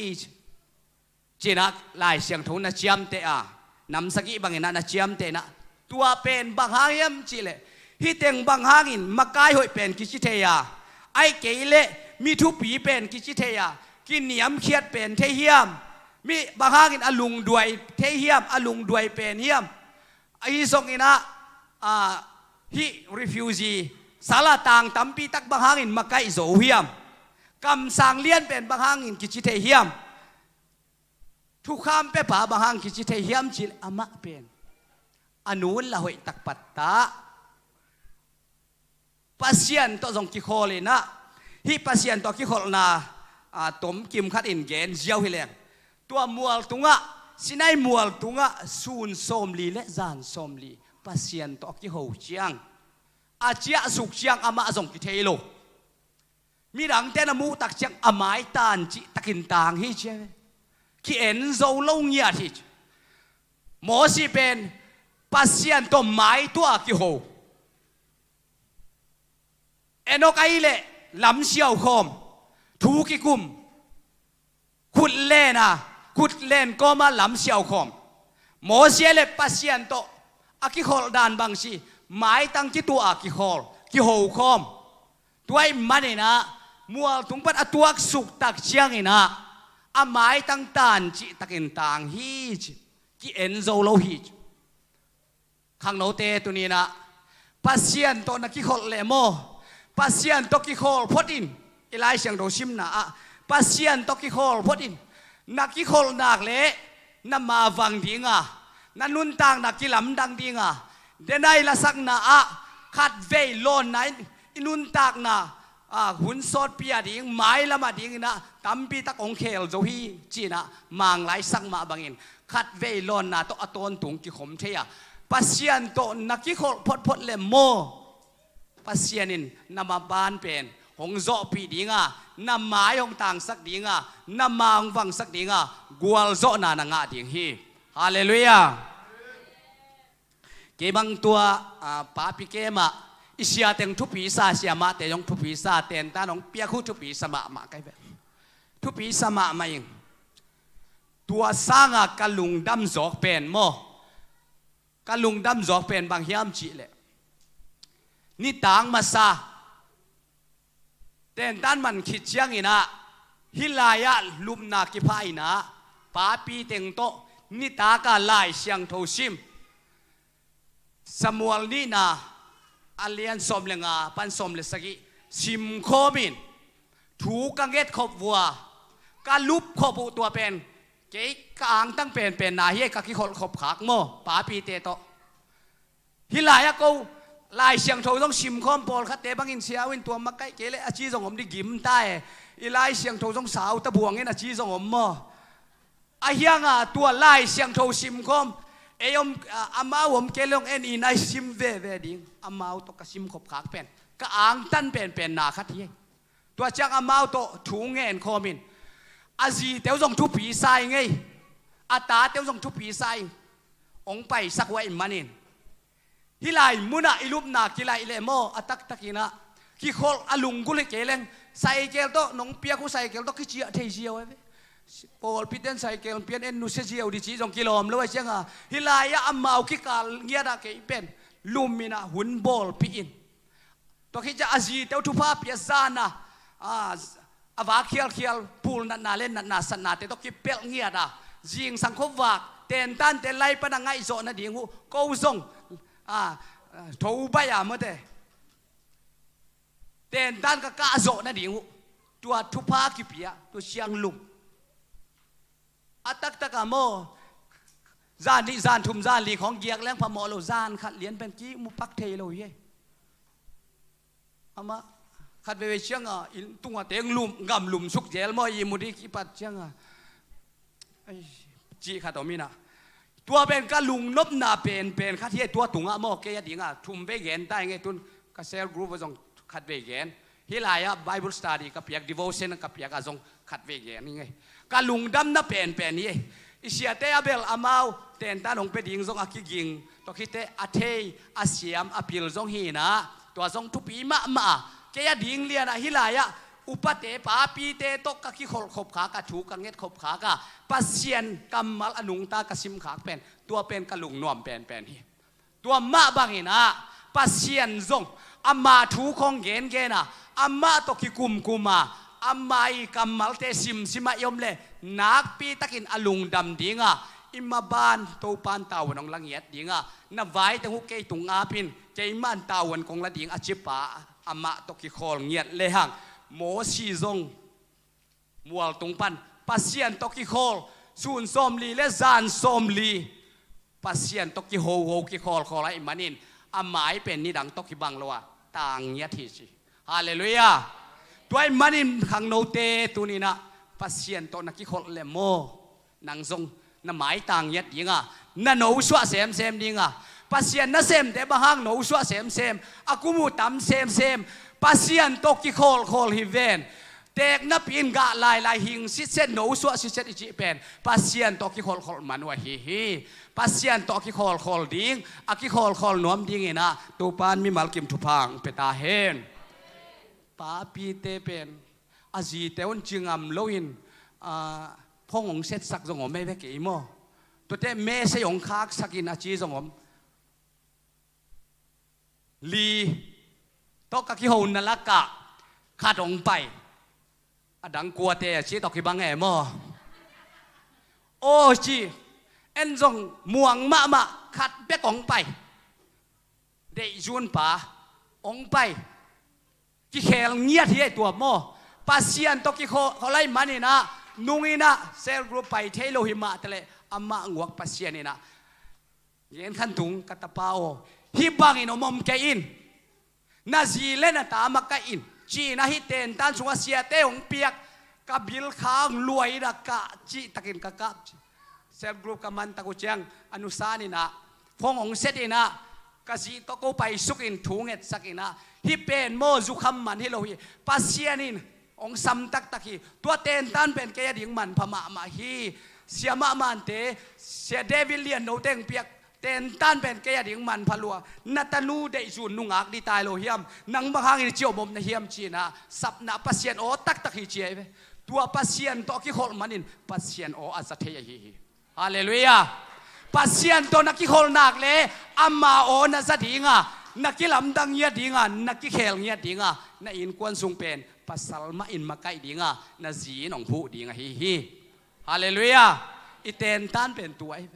จีนักลายเสียงทุนนะเจียมเตะนำสกิบางอินะเจียมเตะนะตัวเป็นบางหางยมจีเลฮิเต็งบางหางอินมากายหอยเป็นกิจิเทียไอเกยเลมีทุปีเป็นกิจิเทียกินเหนียมเขียดเป็นเทียมมีบางหางอินอลุงด้วยเทียมอลุงด้วยเป็นเทียมไอทรงอินะฮิ refugee สารต่างตั้มปีตักบางหางอินมากายโจเทียมกำสังเลียนเป็นบางหางอินกิจิเทียมทุกคำเป๊ะป่าบางกิจเทียมจิลอามาเป็นอนุนละหอยตักปัตตาปัสยันตัวจงกิโคเลยนะฮิปัสยันตัวกิโคนะตมกิมขัดอินเกนเจียวฮิเลงตัวมัวตุงะสินัยมัวตุงะซูนสมลีและจานสมลีปัสยันตัวกิโฮเจียงอาเจียสุกเจียงอามาจงกิเทโลมีหลังเตนมูตักเจียงอาไม้ตานจิตักินต่างฮิเจqui en zo lo nya thi mo si pen pasien to mai to ki ho enok ai le lam xiao khom thu ki kum khut le na khut len ko ma lam xiao khom mo si le pasien to aki khol dan bang si mai tang ki tu ki khol ki ho khom tuai mani na mual tung pat atuak suk tak chiang inaอาไม้ตั้งตานจิตะกินต่างฮีจกิเอ็นโซโลฮีจข้างโนเตตัวนี้นะปัสยันตัวนักกิโคลเลโมปัสยันตัวกิโคลพอดินอีไลเสียงโดชิมนะปัสยันตัวกิโคลพอดินนักกิโคลนักเละน้ำมาฟังดิ้งนั่นนุ่นต่างนักกิลำดังดิ้งเดนายละสักนะขัดเวลอนไหนอินุนต่างนะหุ่นสดเปียดิ้งไม้ละมาดิ้งนะตั้มปีตักองเคลโจฮีจีนะมังไหลสักมาบางอินขัดเวลอนนะตัวอตอนตุงกิขมเทียปัสยันตัวนักกิโคพดพดเลโมปัสยันินนำมาบานเป็นหงโจปีดิ้งนำไม้หงต่างสักดิ้งนำมังฟังสักดิ้งกวลโจนานังดิ้งฮีฮาเลลูยาเก็บังตัวป้าปิเกมาอิสยาเต็งทุปีซาเสียมาแต่ยงทุปีซาเต็นตาน้องเปียคุทุปีสมามาไกแบบทุปีสมามาเองตัวสร้างกะลุงดำจอกเป็นโมกะลุงดำจอกเป็นบางเฮียมจีเลยนี่ต่างมาซาเต็นตันมันคิดยังอินะฮิลายะลุมนากิพายนะป้าปีเต็งโตนี่ตากาลายเสียงโทชิมสมัวนี่นะอาเลียนสมเลงปันสมเลสกิซิมโคมินถูกังเกตขบวัวการลุบขบตัวเป็นเก๋กางตั้งเป็นนาเฮกักิขบขากโมป้าปีเตโตฮิลายะกูลายเสียงโทต้องซิมคอมปอลคัดเตบังอินเสียวินตัวมักไกเกเลอาชีสงผมดิกิมใต้อีลายเสียงโทต้องสาวตะบวงเงินอาชีสงผมโมอาเฮียงตัวลายเสียงโทซิมคอมเอยมอามาผมเกลงเอ็นอีนายซิมเวดิ้งอามาตัวกซิมขบขากเป็นก็อ่างตันเป็นนาคัดเฮตัวจังอามาตัวถูเงินคอมินอาจีเตียวส่งทุปีไซไงอาตาเตียวส่งทุปีไซองไปสักไว้มานินฮิไลมุนะอิลุบนากิไลเลโมอาตักตักินะกิโคลอาลุงกุเลเกลงไซเกลโตน้องเปียกุไซเกลโตกิเจียเทเจียวเว้ปอลพิเตนไซเกลเปียนเอ็นนุเซเจียวดิจีจงกิโลมเลยเชียงฮิลายะอัมมาอุกิกาลเงียดาเกยเป็น ลุมมินะหุ่นบอลปีอินตัวคิดจะอาจีเต้าทุพาเปียซานะอาวาเขียวพูลนาเล่นนาสนาเตตัวคิดเปลเงียดจิงสังคมวากเต้นตันเต้นไล่ปนังไงโซนดิ่งหูกูส่งทูใบเมื่อเต้นตันก็กะโซนดิ่งหูตัวทุพาคิเปียตัวเชียงลุมอัตักตะกะโมจานนี่จานทุ่มจานลีของเกียกแรงพมอโลจานขัดเลียนเป็นกี้มุปักเทโลเย่อามาขัดไปเชียงอินตัวเตียงลุมกำลุมสุกเจลมอยีมุดีกีปัดเชียงจีขัดตัวมีนะตัวเป็นกะลุงนบนาเป็นขัดที่ตัวตุงมอเกียดิ่งทุ่มไปเกนได้ไงตุนกะเซลกรุ๊ปว่าจงขัดไปเกนฮิลายะไบเบิลสตัดดี้กับเปียกดีโวชั่นกับเปียกจงขัดไปเกนนี่ไงกะลุงดำน่ะเป็นนี่อิเชียเตอเบลอามาวเต้นตาหนงเป็ดยิงซงอากิกิงตัวคิดเตอาเทอาเซียมอาพิลซงฮีนะตัวซงทุปีมาเกียดิ่งเลียนะฮิลายะอุปเตปาปีเตตกกะคิขบขากะถูกังเง็ดขบขากะปัสเซียนกัมมัลอนุงตากะซิมขากเป็นตัวเป็นกะลุงนวมเป็นฮีตัวมาบังฮีนะปัสเซียนซงอามาถูคงเกนนะอามาตกิกุมมาอามาอีกัมมัลเตซิมายอมเลนักปีตะกินอลุงดำดิงอิมาบานโตปานตาวันองลังเงียดดิงนับไว้แต่หุกเกยตุงอาพินใจมันตาวันกงละดิงอาชิปะอามาตกิคอลเงียดเลหังโมซีซงมัวตุงปันปัสเซียนตกิคอลซูนซอมลีและซานซอมลีปัสเซียนตกิโฮกิคอลอะไรมันนินอาหมายเป็นนิดังตกิบังละวะต่างเงียดที่สิฮาเลลูยาตัวมันนินขังโนเตตุนีนะปัสเซียนตนักกิคอลเลโมนังซงน่ะหมายต่างยัดยิงน่ะโนชัวเซมดิงปัสเซียนน่ะเซมแต่บางห้างโนชัวเซมอากูมูตำเซมปัสเซียนตกิคอลฮิเวนเตกนับอินกะลายหิงสิเซนโนชัวสิเซนอิจิเป็นปัสเซียนตกิคอลมันว่าฮีปัสเซียนตกิคอลดิงอากิคอลนวมดิงนะตูปานมีมัลกิมทุพังเปตาเฮนปาปีเตเป็นอาจีเตวันจึงอัมโลอินพ่อของเซตสักจงอมไม่เวกอีโมตัวเตเมสยองคากสักินอาจีจงอมลีตอกกิโฮนัลกะขาดองไปอดังกัวเตะชีตอกิบังเอโมโอจีเอ็นจงม่วงมาขัดเบกองไปเดยุนป่าองไปกิเคลเงียที่ไอตัวโมปัสเซียนตกิโฮเขาไล่มันนี่นะนุ่งนะเซลกรุ๊ปไปเทโลหิมะทะเลอามาหงวกปัสเซียนี่นะเย็นขันตุงกัตปาโอฮิบังอินอมเกอินนาซีเลนตามกอินจีนะฮิเตนตันสุวาเซียเตองเปียกกับบิลค้างรวยดักกะจีตะกินกะกะเซลกรุ๊ปกับมันตะกุเจียงอนุสานี่นะพงองเซตินะกะจีตะกูไปสุกินถุงเอ็ดสักินะฮิเป็นโมจุคำมันฮิโลฮิปัสเซียนินองซัมตักฮีตัวเต้นตันเป็นแกดิ่งมันพม่ามาฮีเสียมามันเตเสียเดวิลเลียนโนเต็งเปียกเต้นตันเป็นแกดิ่งมันพลัวนัตนูเดจูนุงอักดีตายโลเฮียมนังบางครั้งเจียวมมในเฮียมจีนะสับนาปัสเซียนโอตักฮีเจียตัวปัสเซียนตัวกิโคลมันินปัสเซียนโออาซาเทียฮีฮาเลลูยาปัสเซียนตัวนักกิโคลนักเลอามาโอนาซาดิงะนักกิลำดังเงียดิงะนักกิเคลเงียดิงะนักอินควนซุงเป็นpasal ma in makai dinga na zi nong hu dinga hi hallelujah iten tan pen tuai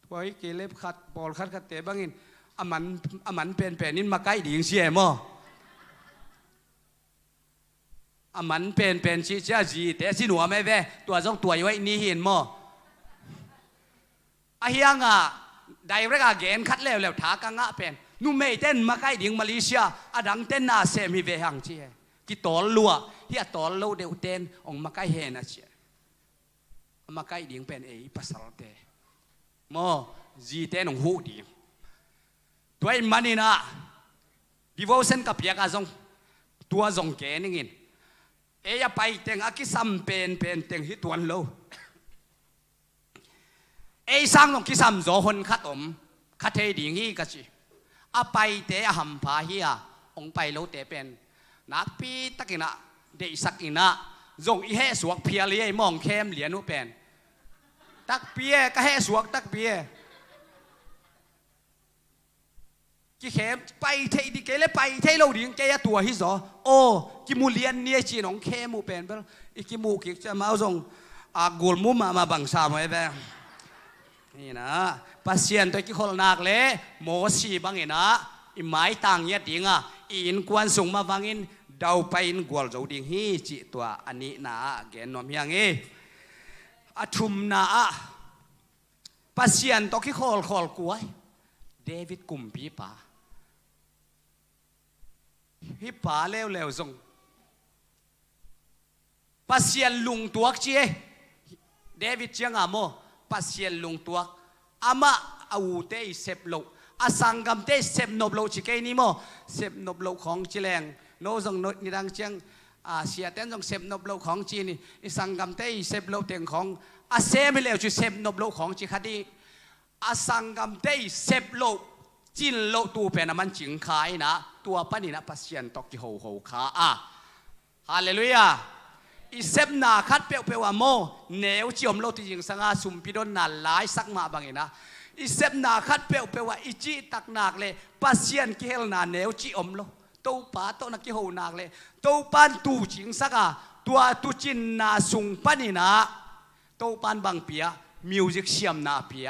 tuai kelep khat bol khat te bangin aman pen in makai ding sie mo aman pen chi cha zi te si nuwa me ve tua jong tuai wai ni hin mo a hianga direct again khat lew tha ka nga pen nu mei ten makai ding Malaysia adang ten na se mi ve hang chi ki tol lua hi tol lo de uten ong makai he na chi makai ding pen ei pasal te mo ji ten ong hu ding toy manina devotion ka pia ka jong tua jong ke ningin e ya pai teng akisam pen teng hi tuan lo e sang nong kisam zo hon khatom khathe ding hi ka chi a pai te a ham pha hi a ong pai lo te penนักปีตะกินะเดสักอินะจงอีเฮสวกเพียเลยมองเข้มเหรียญนุเป็นตักเปียก็เฮสวกตักเปีย กิเขมไปเทดิเกเลไปเทเราดิ่งเกยตัวฮิโซโอ้กิมูเลียนเนี่ยจีน้องเคมูเป็นเปล่าอีกิมูกิจะมาเอาส่งกูลมุมาบังซามาเองนี่นะปัสเซียนตัวกิคนนักเลยโมสีบังเงินะอีไม้ต่างเนี่ยดิ่งอินกวนส่งมาบังอินดาวไปอินกวลจะดิ่งฮีจีตัวอันนี้นะเกณฑ์นอมยังเอทุมนะปัสเซียนตัวกิคนกวยเดวิดกุมปีป่าฮิป่าเลวๆส่งปัสเซียนลุงตัวเจี๊ยเดวิดเจียงอาโมปัสเซียนลุงตัวอามาอาวูเตยเซบโลอาสังกัมเตยเซบนบโลชิเกนี่โมเซบนบโลของจิแรงโนส่งนิรังเจียงเสียเต้นส่งเซบนบโลของจีนี่อาสังกัมเตยเซบโลเตียงของอาเซมิเลวจุเซบนบโลของจิคดีอาสังกัมเตยเซบโลจินโลตูเป็นมันจิงขายนะตัวปนินะปัสเซียนตอกกิโฮขาฮาเลลูยาอีเซบนาคัดเปียวเปียวโมเนวจิอมโลติจิงสังอาสุมพิดอนนาหลายสักมาบางเองนะอีเซบนาคัดเปียวเปียวอีจีตักนักเลยปัสเซียนกิเฮลนาเนวจิอมโลตัวป้าตัวนักกิโฮนักเลยตัวปันตูจิงสักตัวตุจินนาสุงปนินะตัวปันบางเปียมิวสิกเสียมนาเปีย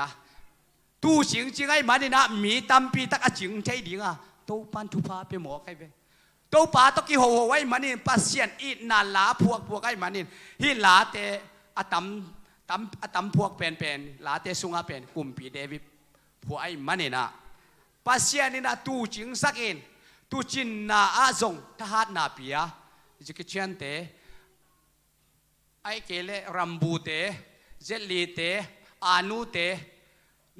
ตูจิงจิงไอ้มันนี่นะมีตั้มปีตักจิงใจดิ่งตัวปันทุพาเปียหมอใครเว้ตัวป่าตะกี้โหไว้มันนี่ปัสเซียนอีนาลาพวกไอ้มันนี่ฮิลาเตอตัมพวกเป็นลาเตสุงาเป็นกลุ่มปีเดวิดพวกไอ้มันนี่นะปัสเซียนนี่นะตูจิงสักเองตูจินนาอาซงทหารนาเปียจิกเชียนเตไอ้เกเลรัมบูเตเจลีเตอานูเต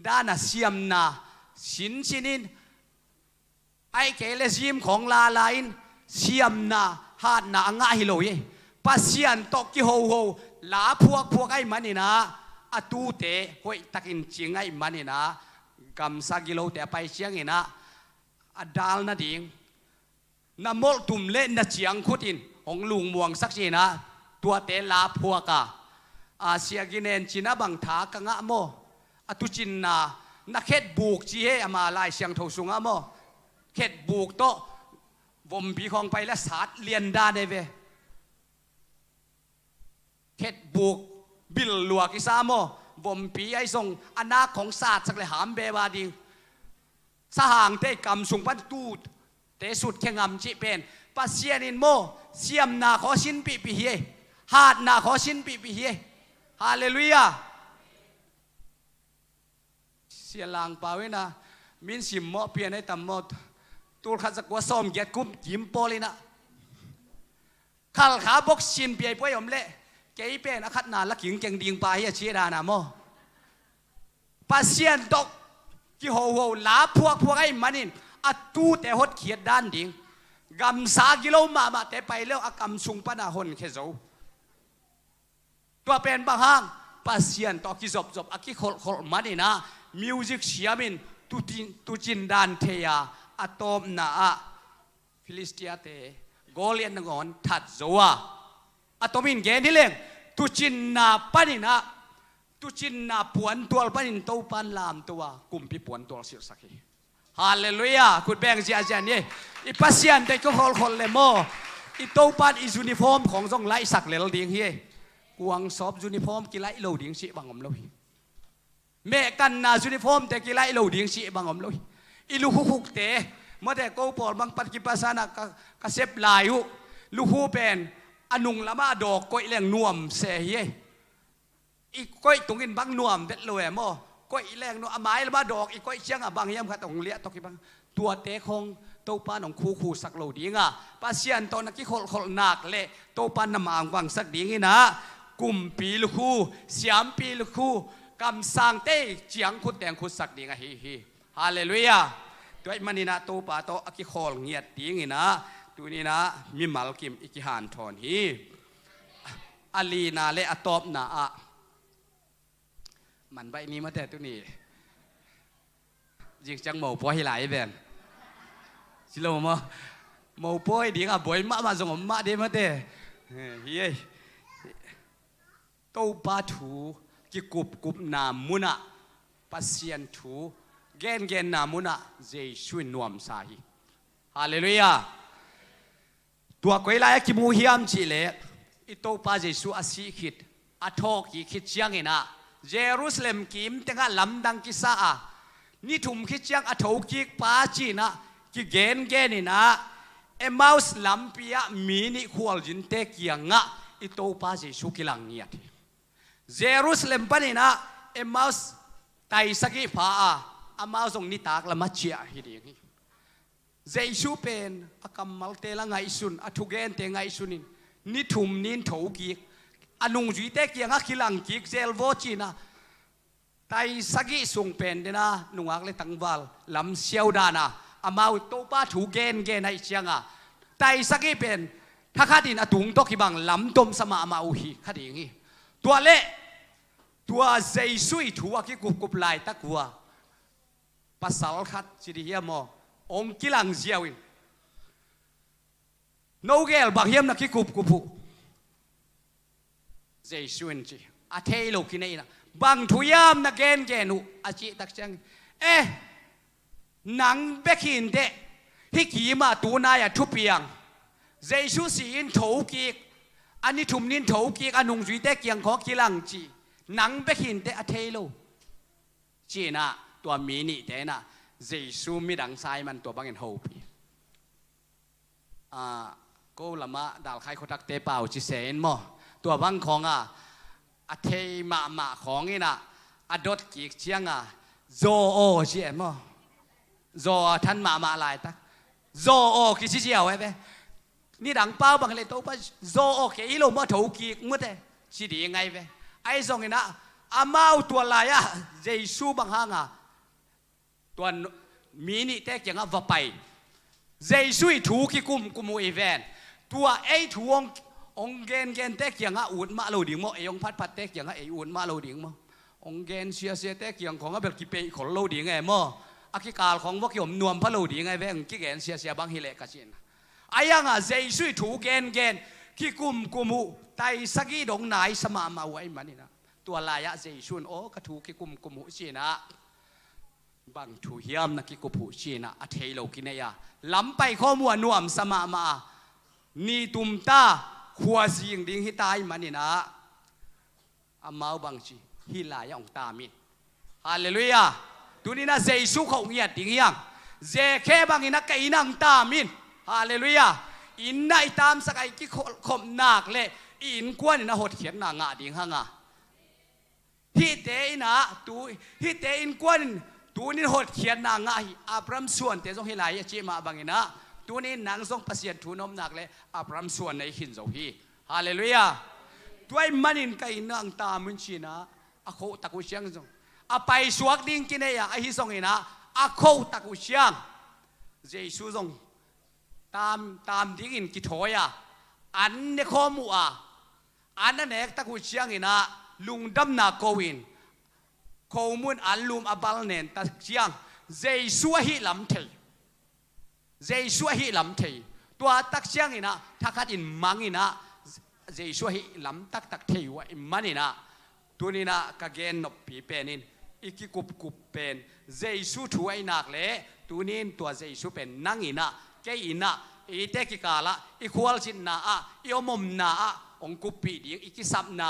ดานาเซียมนาสินินไอ้เกลซิมของลาลายน์เสียมนาหาดนาง่ายเลยปัสเซียนตกิโฮลาพวกไอ้มันนี่นะอตูเตหอยตักินจิงไอ้มันนี่นะกำสักกิโลแต่ไปเชียงนี่นะอดาลนาดิ่งน้ำมลตุ่มเล่นนาเชียงขุดินของลุงมวงสักทีนะตัวเตลาพวกอาเซียกินเอนจินาบังทากังะโมอตุจินนานักเฮ็ดบุกจีเฮอามาลายเชียงทสุงะโมเข็ดบุกโตวมปีของไปและสาดเลียนดาเดเวเข็ดบุกบิลลัวกิซาโมวมปีไอส่งอนาของศาสตร์สักเลยหามเบวาดิงสหางเตกำสุงปันตูเตสุดแข่งำจิเป็นปัสเซียนินโมเสียมนาขอชินปีเฮหาดนาขอชินปีเฮฮาเลลูยาเสียลางเปล่าไว้นะมินสิมโมเปลี่ยนให้ตำโมตัวข้าศึกว่าซ้อมเกียรติคุ้มยิ้มโปลินะขัลขาบกชินเปียป่วยอมเละเกยเป็นอคัดนาลักหิงเก่งดิ่งไปเชียดานาโมปัสเซียนตกกิโฮลาพวกไอ้มันนี่อัดตู้แต่หดเขียดด้านดิ่งกำสากิโลมาแต่ไปแล้วอากำสุงปนาหนแค่เจ้าตัวเป็นบางห้างปัสเซียนตกกิจบอากิขลมันนี่นะมิวสิกเสียมินตุจินดานเทียอะตอมนาฟิลิสเตียเตโกเลียนงอนทัดโซวาอะตอมินเกนี่เลงตุจินนาปานินะตุจินนาปวนตัวปานินตัวปันลามตัวกุมพิปวนตัวสิสักทีฮาเลลูยาคุณแบงเสียจันนี่อีปัสเซียนเด็กก็คนเลโมอีตัวปันอียูนิฟอร์มของทรงไล่สักเลลดิ่งเฮียกวางซอบยูนิฟอร์มกิไลโลดิ่งสิบังอมลอยเมกันนายูนิฟอร์มแต่กิไลโลดิ่งสิบังอมลอยอีลูกคุกเตะเมื่อแต่กูปอดบางปัจจุบันนะกเซบลายุลูกหูเป็นอนุงละมาดอกก้อยแรงนวมเสียอีก้อยตรงอินบางนวมเด็ดเลยมั้งก้อยแรงนวมไม้ละมาดอกอีก้อยเชียงบางยามขัดตรงเลี้ยตกอีบางตัวเตะคงตัวปานของคู่สักโลดีงะปัสเซียนตอนนักที่คนหนักเละตัวปานน้ำอ่างวังสักดีงี้นะกุมปีลูกคู่เสียมปีลูกคู่กำสังเตะเจียงขุดแดงขุดสักดีงะฮีฮาเลลูยาตัวไอ้มันนี่นะตัวป่าตัวอกิโคลเงียดดีงี้นะตัวนี้นะมีมัลกิมอิกิฮานทอนฮีอาลีนาเลอะตอบนาอะมันใบนี้มาแต่ตัวนี้ยิงจังหมูปอยหลายแบบสิโลหมูปอยดีอ่ะบอยมาส่งมาเดมาแต่เฮ้ยตัวป่าถูกิกุบนามุนะปัสเซียนถู เกนนามุนะเจสุนนวมสาฮีฮาเลลูยาตัวกุยลายกิมูฮิอัมจิเลอิโตปาเจสุอาศิขิดอาทอกกิขิดเชียงเนะเยรูซาเล็มกิมเตงะลำดังกิสานี่ถุมขิดเชียงอาทอกกิปาจีนะกิเกนนี่นะเอมาสลำปียมีนิขวลจินเตกียงะอิโตปาเจสุกิลังเนียทีเยรูซาเล็มปานี่นะเอมาสไตสกิพาอามาส่งนิตากละมัจเชียฮิดีงี้เจสุเป็นอากัมมัลเตลังไงสุนอาทุเกนเตงไงสุนินนิทุมนินโถกีอนุจุยเตกียงะกิลังกิกเซลโวจีนะไตสกิส่งเป็นเดนะนุงอักเลตังวัลลำเซียวดานะอามาอุตโตปาถูเกนไอเชียงะไตสกิเป็นถ้าข้าดินอตุงตกิบังลำตมสมามาอุฮีข้าดิงี้ตัวเละตัวเจสุยถูกิกุบลายตะกัวภาษาขัดจิริยามองกิลังเจียวินโนเกลบางเฮียมนักกิกุบเจสุนจีอาเทโลกินเองนะบางทุยามนักเกนุอาจิตักจังนังเบกินเดฮิกีมาตัวนายทุเปียงเจสุสีนโถกิกอันนี้ถุมนินโถกิกอนุงจุยเตกียงของกิลังจีนังเบกินเดอาเทโลจีน่ะตัวมีนี่เดน่ะเจสุมีดังไซมันตัวบางเงินโฮปีก็ละมาดาลใครคนทักเตเป่าจิเซนมอตัวบางของอาเทมาของนี่นะอดดกีกเชียงโซโอเชียมอโซท่านมาลายตักโซโอคิดเชียวไว้เว้นี่ดังเป้าบางเลยตัวป้าโซโอเคอีโลมาถูกกีกมั้งแต่ชีดียังไงเว้ไอ้ทรงนี่นะอามาตัวลายเจสุบางห้างตัวมีนี่แต่ยังว่าไปเจสุยถูกกิกุมอีเวนตัวไอ้ถูกองเกนเตกยังอุ่นมาโลดิ่งมั้งไอ้องพัดเตกยังไอ้อุ่นมาโลดิ่งมั้งองเกนเสียเตกยังของก็แบบกิเปย์ของโลดิ่งไงมั้งอากิกาลของว่าเกี่ยวกับนวมพะโลดิ่งไงเว้งกิเกนเสียบางฮิเลกัชินไอ้ยังเจสุยถูกเกนกิกุมไตสกีดงไหนสมามาไว้มันนี่นะตัวลายเจสุนโอ้กระถูกกิกุมชินะบางถูเฮียมนักกิกุผู้ชินะอาเทโลกินเนียล้ำไปข้อมัวนวมสมามานี่ตุมตาขัวสิงดิ่งฮิตายมันนี่นะอามาบางชีฮิลายองตามินฮาเลลูยาตัวนี้นะเจสุเขาเงียดดิ่งยังเจแค่บางอินักไก่นังตามินฮาเลลูยาอินได้ตามสักไอ้กิขมนักเลยอินกวนนะหดเขียนนางาดิ่งหางฮิเตนะตัวฮิเตอินกวนตัวนี้หดเขียนนางาอับรัมส่วนเตจงฮิลายจีมาบางอินะตัวนี้นางทรงประเสียนทุนอมนักเลยอับรัมส่วนในหินโจฮีฮาเลลูยาตัวมันอินไก่นางตามุนชีนะอาโคตะกุเชียงจงอาไปสวกดิ่งกินเนียไอฮิซงอินะอาโคตะกุเชียงเจสุจงตามดิ่งอินกิโถยอันเนข้อมูอันนั้นเอกตะกุเชียงอินะลุงดำนาโกวินข้อมูลอันลุมอับาลเนนตะเชียงเจสุฮิลำเทเจสุฮิลำเทตัวตักเชียงอินะทักขัดอินมังอินะเจสุฮิลำตักเทวะอิมันอินะตัวนี้นะกะเกนนบปีเป็นอินอีกกุบเป็นเจสุถวยนักเล่ตัวนี้ตัวเจสุเป็นนังอินะเกอินะอีเตกิกาละอีควอลจินนาอีอมมนาองกุปีดิงอีกิซับนา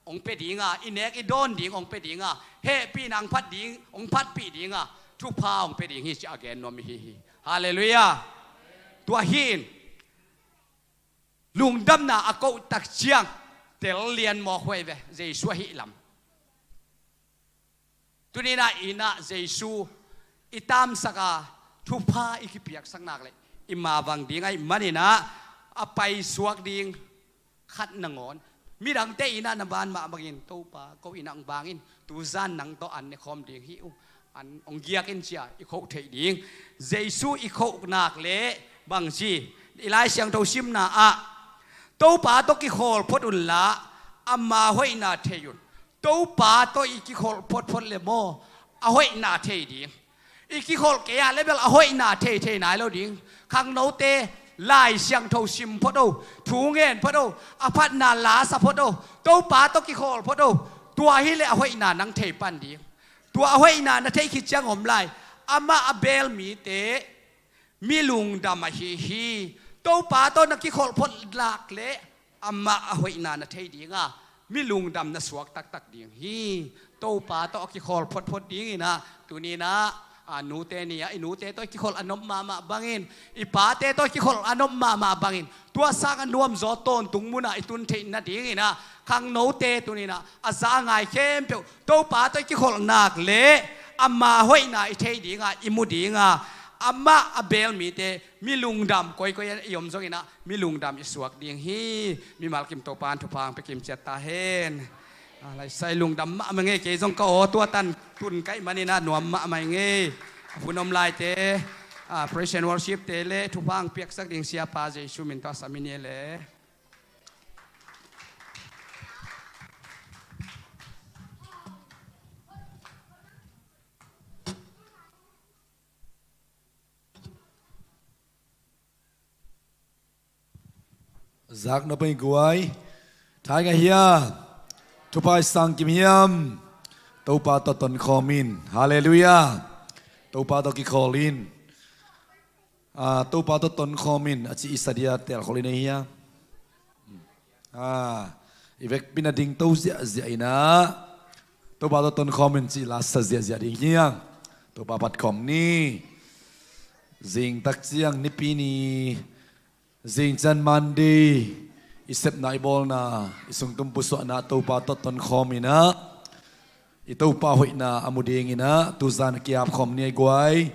องเป็ดดิงอีเนกอีโดนดิงองเป็ดดิงเฮปีนางพัดดิงองพัดปีดิงทุกพาองเป็ดดิงฮิจอาเกนนอมิฮิฮาเลลูยาตัวหินลุงดำนาอโกตักเชียงเตลเลียนมอควยเวเจสุฮิลำตัวนี้นะอีน่าเจสุอีตามสักทุกพาอีกิเปียกสักนักเลยอิมาบังดิงไอ้มันนี่นะอาไปสวกดิงขัดนังอนมีดังเตอินะนบานมาบังอินโตปาก็อินังบางอินตูซานนังโตอันในคอมดิงฮิวอันองเกียกินเชียอีโคเทดิงเจสุอีโคนักเละบางชีอีไลเสียงโตชิมนาโตปาโตกิโคลพดอุลละอามาห้อยนาเทยุนโตปาโตอีกิโคลพดเลโมอาห้อยนาเทดิงอีกิโคลเกียเลเบลอาห้อยนาเทไหนแล้วดิงขังโนเตลายเสียงโทชิมพอดถูเงินพอดอภัดนาลาสพอดตัวป่าตกิโคลพอดตัวฮิเลอหอยนานังเทปันดีตั ตัวห้อยนานะเทคิดจังหอมไลอามาอเบลมีเตมีลุงดำมาฮีตัวป่าตัวนักกิขอลพดหลักเละอามาห้อยนานะเทดีงามีลุงดำนะสวกตักดีงฮีตัวป่าตัวกิขอลพดดีนะตัวนี้นะนูเตนี่ไอ้นูเตตัวกิขอลอนมมาบังอินอีป่าเตตัวกิขอลอนมมาบังอินตัวสักนวมจอต้นตุงมุนะไอ้ตุนเทนนะดีนะข้างนูเตตัวนี้นะอาซาไงเข้มเปียวตัวป่าตัวกิขอลนักเละอามาห้อยนาไอ้เทดีงาอิมุดีงาอามาอเบลมีเตมีลุงดำก้อยยมจงอินะมีลุงดำอิสวกดีงฮีมีมาลกิมโตปานทุพางไปกิมเจตตาเฮนอะไรใส่ลุงดำมะมังเงยเกยจงก็โอตัวตันตุนไก่มานี่นะหนวมมะมังเงยผู้นำลายเตpraise and worship เตเลทุพางเปียกสักดิ่งเสียปาเจชูมินตัสมินเยเลGiác nó bên cuối Thái ngày hia Thu bài sang kim hiam Tâu ba tao tuần khó min Hallelujah Tâu ba tao kỳ khó linh Tâu ba tao tuần khó min Chị isa dia tel khó linh này hia Ivek pina ding tâu dịa ina Tâu ba tao tuần khó min Chị là sa dịa ding hia Tâu ba bát khom ni Ding tak chiang ni pini Zing chan mandi isep na ibol na isung tumpuso na tau pa ton khom ina itau pa hoi na amuding ina tuzan kiap khom ni guai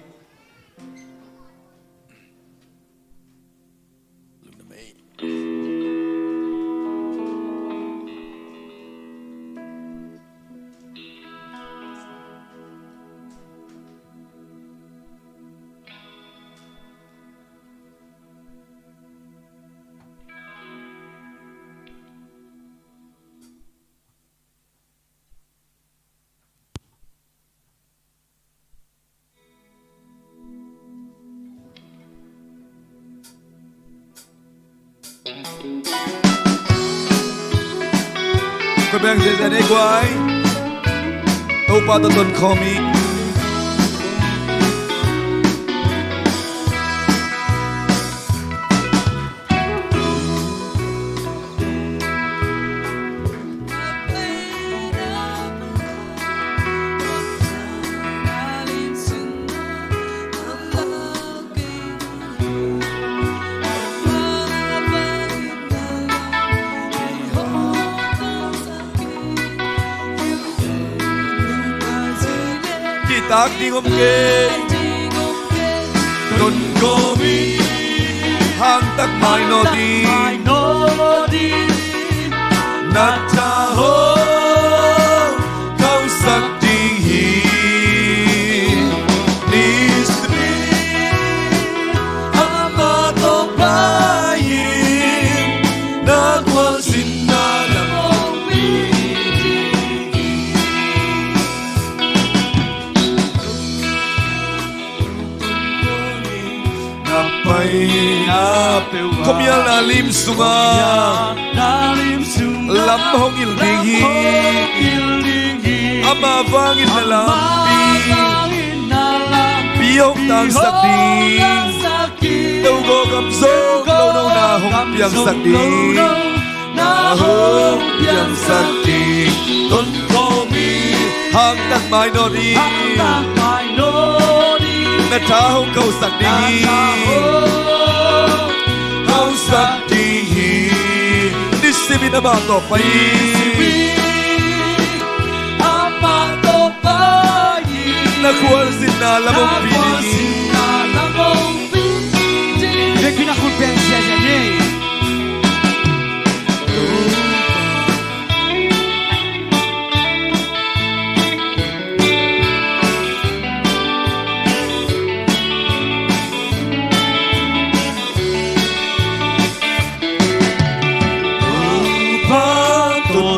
Cô bèn dễ dàng ấy quái Tâu ba tao tuần khó mi Tác đi ngom kê Tuần cô mi Hang tắc mai nô đi Nát cha hô Câu sắc đi hi Đi sri Ama to ba yin Na kwa sin na la mong mi Kom ya na lim sunga Lam hong il ding hi Ama vangin na lam Pi hong tang sak ding Đâu go gam zo Lâu nâu na hong piang sak ding Na hong piang sak ding Tôn ko mi Hang tak mai no di Na cha hong câu sak ding Sakti Disibi na ba to pa Nakuha sin na lamong pili Dek pinakulpiang siya siya niya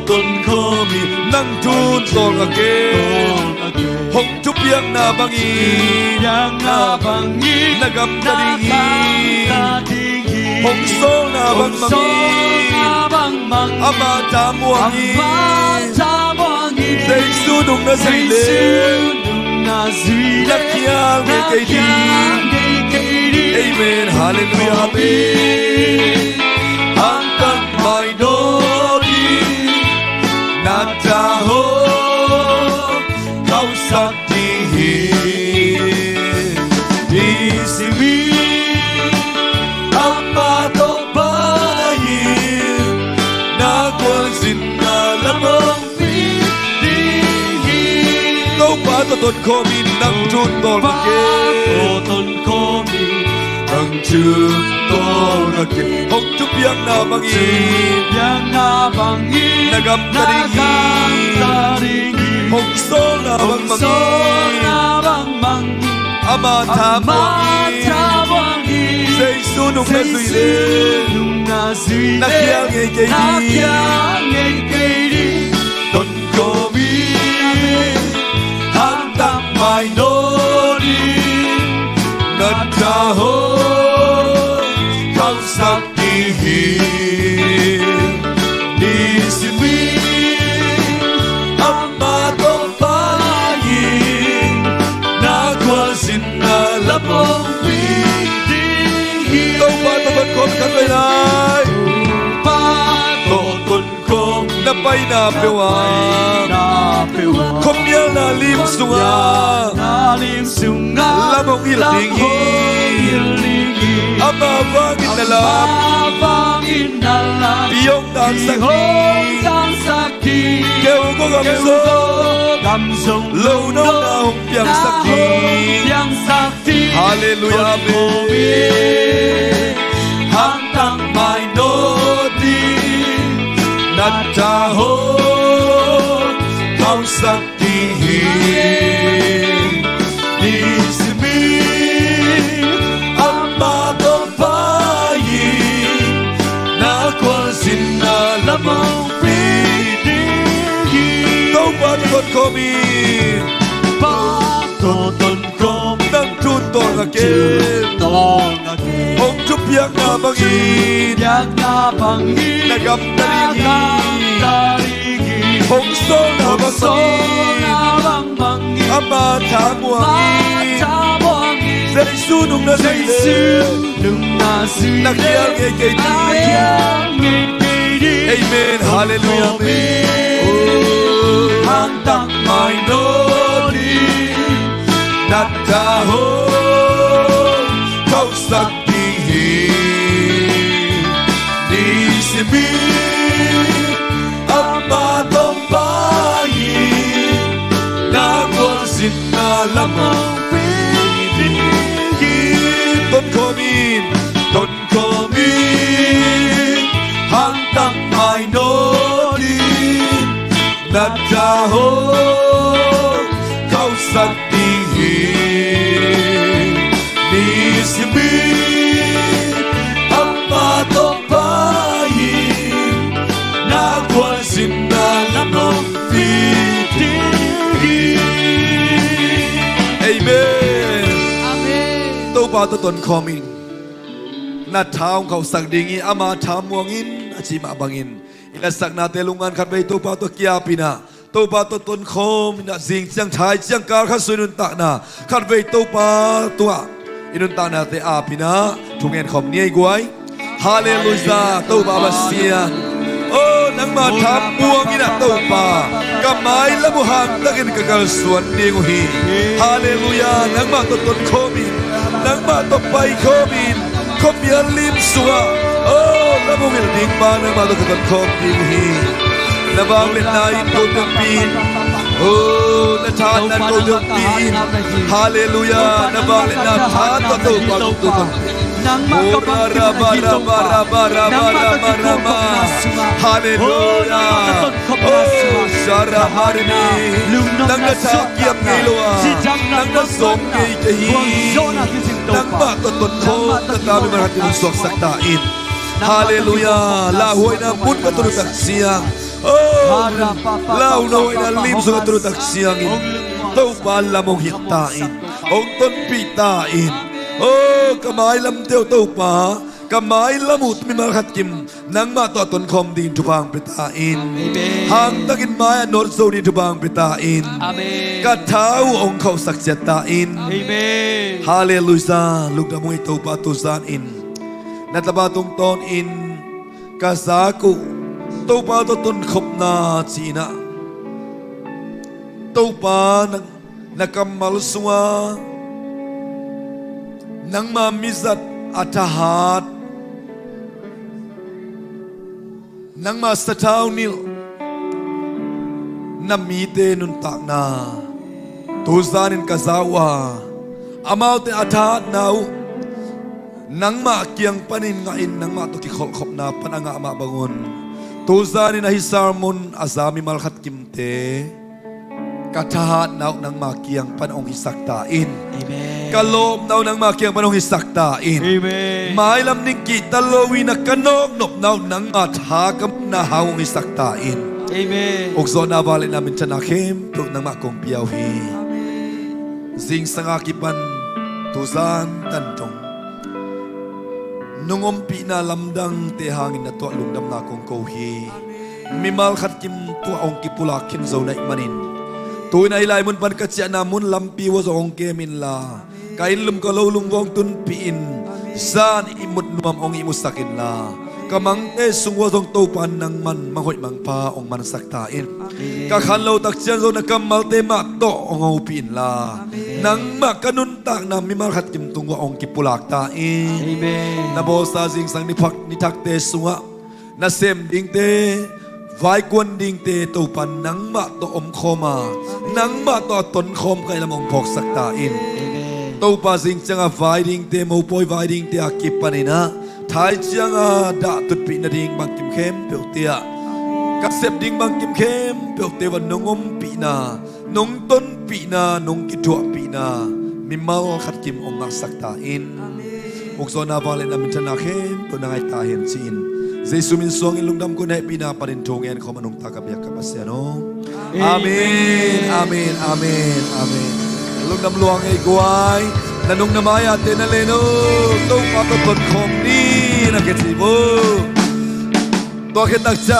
Tôn khô mi nang thun tol ake Hong tu piak na bangi Nagam na dingi Hong so na bang mangi Ama ta muangi Giê xu nung na duy lên Nắc kia nghe cây đi Amen Hallelujah Amen Hang tăng mai đô đi Nát cha hô Kau sắc đi hi Đi si vi Amma to bayi Na quân xin na lâm ông vi đi hi Tâu ba to tôn khô min nang chun tol na ke tôn khô min nang chun tol na ke Hong chup yang na bangi Nagam taringi Hong sol na bang mangi Ama tha buangi Giê xu nung na duy lên Nắc kia nghe đi Tôn cô bi Hang tăng mai nô đi Nát cha hô Khang sắc đi hi Đi xin bi Amma tôn ba yin Na qua xin na lâm ông bi đi hi Tâu ba ta vẫn khôn khăn về lại Ba tổ tuần khôn Na bay na phêu Không nhớ na lim sunga Lâm ông il tình hi Ama vangin na lam Iyong dan sakti Kêu có gam sông Lâu nấu na hong piang sakti Hallelujah Amen Hang tăng mai nô đi Nát cha hô Kau sakti hi Đi si mi Amma to bayi Na kwa sin na lamang pidi Tâu ba to con mi Ba to ton kom Nang chun tol nga ke Hong chup yang na bangin Nagam taringi Hong sol na bang mangi Ama tha buangi Giê xu nung na duy lên Nắc kia nghe cây đi Amen Hallelujah Amen Hang tăng mai nô đi Nát cha hô Kau sắc đi hi Đi si bi Amma tông ba yin Na quân xin na lâm ông Tôn khô min Hang tăng mai nô đi Nát cha hô Kau sắc đi hi Đi si bi Amma tôn ba yin Na quân xin na lâm ông phi đi Amen Tâu ba to tôn khô min Na thao khẩu sắc dingi ama tham muangin achi ma bangin ila sakna telungan khat bei to pa to kia pina to pa to ton khom na jing chiang thai chiang kar kha suinun ta na khat bei to pa tua inun ta na te a pina thungen khom niai guai hallelujah to ba basia o nang ma tham muangin a to pa kamai la bu ham takin ka kal suan ni go hi hallelujah nang ma to ton khomin nang ma to pai khomin Không biết lim xua Là một người đỉnh ba nơi mà tôi cần không tìm hi Là vang lên na in câu tương pin Là thán na câu tương pin Hallelujah Là vang lên na thán ta tôi qua câu tương Hallelujah Shara harimi Nang na sakyam ngay loa Nang na som ngay kahi Nang matatot ko Tatami marati mong suwak saktain Hallelujah Lahoy na pun katulutak siyang Lao na hoy na lim sa katulutak siyangin Tau pala mong hiktain Ong ton pitain Oh, kamay lam teo tau pa กะไม้ละมุดมีมาขัดกิมนังมาต่อตนคมดินทุบางเปตาอินหางตะกินไม้อนนโซดินทุบางเปตาอินกะเท้าองค์เขาสักเจตาอินฮาเลลูยาลูกดามวยตูปาตุซานอินนัตบาตุงตอนอินกะสากุตูปาตตนขบนาจีนะตูปานักมัลสวานังมามิซัดอัตหัดนังมาสตาวนิลนามีเตนุนตักนาตูซานินกาซาวาอามาวเตอัตหัดนาวนังมาเกียงปันินงาอินนังมาตุกิขบขบนาปันงามาบังุนตูซานินฮิสารมุนอาซามิมัลขัดกิมเตกะทหารนาวนังมาเกียงปันองค์อิสักตาอินกะโลมนาวนังมาเกียงปันองค์อิสักตาอินหมายลำนิงกิตะโลวีนักกะนกนบนาวนังมาทากำนาหาองค์อิสักตาอินอกโซนาบาเลนามินชนะเข้มตุนังมากงเปียวฮีซิงสังอากิปันตุซานตันจงนงอมปีนาลำดังเตหางอินนตัวลุงดำนากงโกฮีมิมัลขัดกิมตัวองค์กิปุลาคินโซนัยมันินตัวในลายมุนปันกัจจานามุนลำปีวสองเกมินลาไกลุมก็ลลุงวงตุนปีนซานอิมุดนวมองอิมุสักินลากำมังเตสุงวสองตัวปันนังมันมังหอยมังพาองมันสักตาอินกะขันเราตักเชียนโซนักกัมมัลเตมาโตองเอาปีนลานังมากนุนตากนามิมาขัดกิมตุงว่าองกิปุลากตาอินนาโบซาซิงสังนิพักนิทักเตสุงะนาเซมดิงเตไว้กวนดิงเตตูปันนังมาต่ออมโคมานังมาต่อตนโคมไกลละมงพกสักตาอินตูปาสิงจังอาไว้ดิงเตมูปอยไว้ดิงเตอากิปันนะท้ายจังอาดาตุดปีนาดิงบังกิมเข้มเปียวเตียกัเสพดิงบังกิมเข้มเปียวเตวันนงอมปีนานงต้นปีนานงกิจวปีนามิมัลขัดกิมองค์สักตาอินอกโซนาบาเลนามินชนะเข้มตัวนายตาเห็นจีนYesus min suang ilung dam kun hai pina parin thongen kho manung ta ka bia ka pasiano amen amen amen amen ilung dam luang ei guai nanung namaya te na leno to pa to ton khom ni na ke chi bo to khet tak cha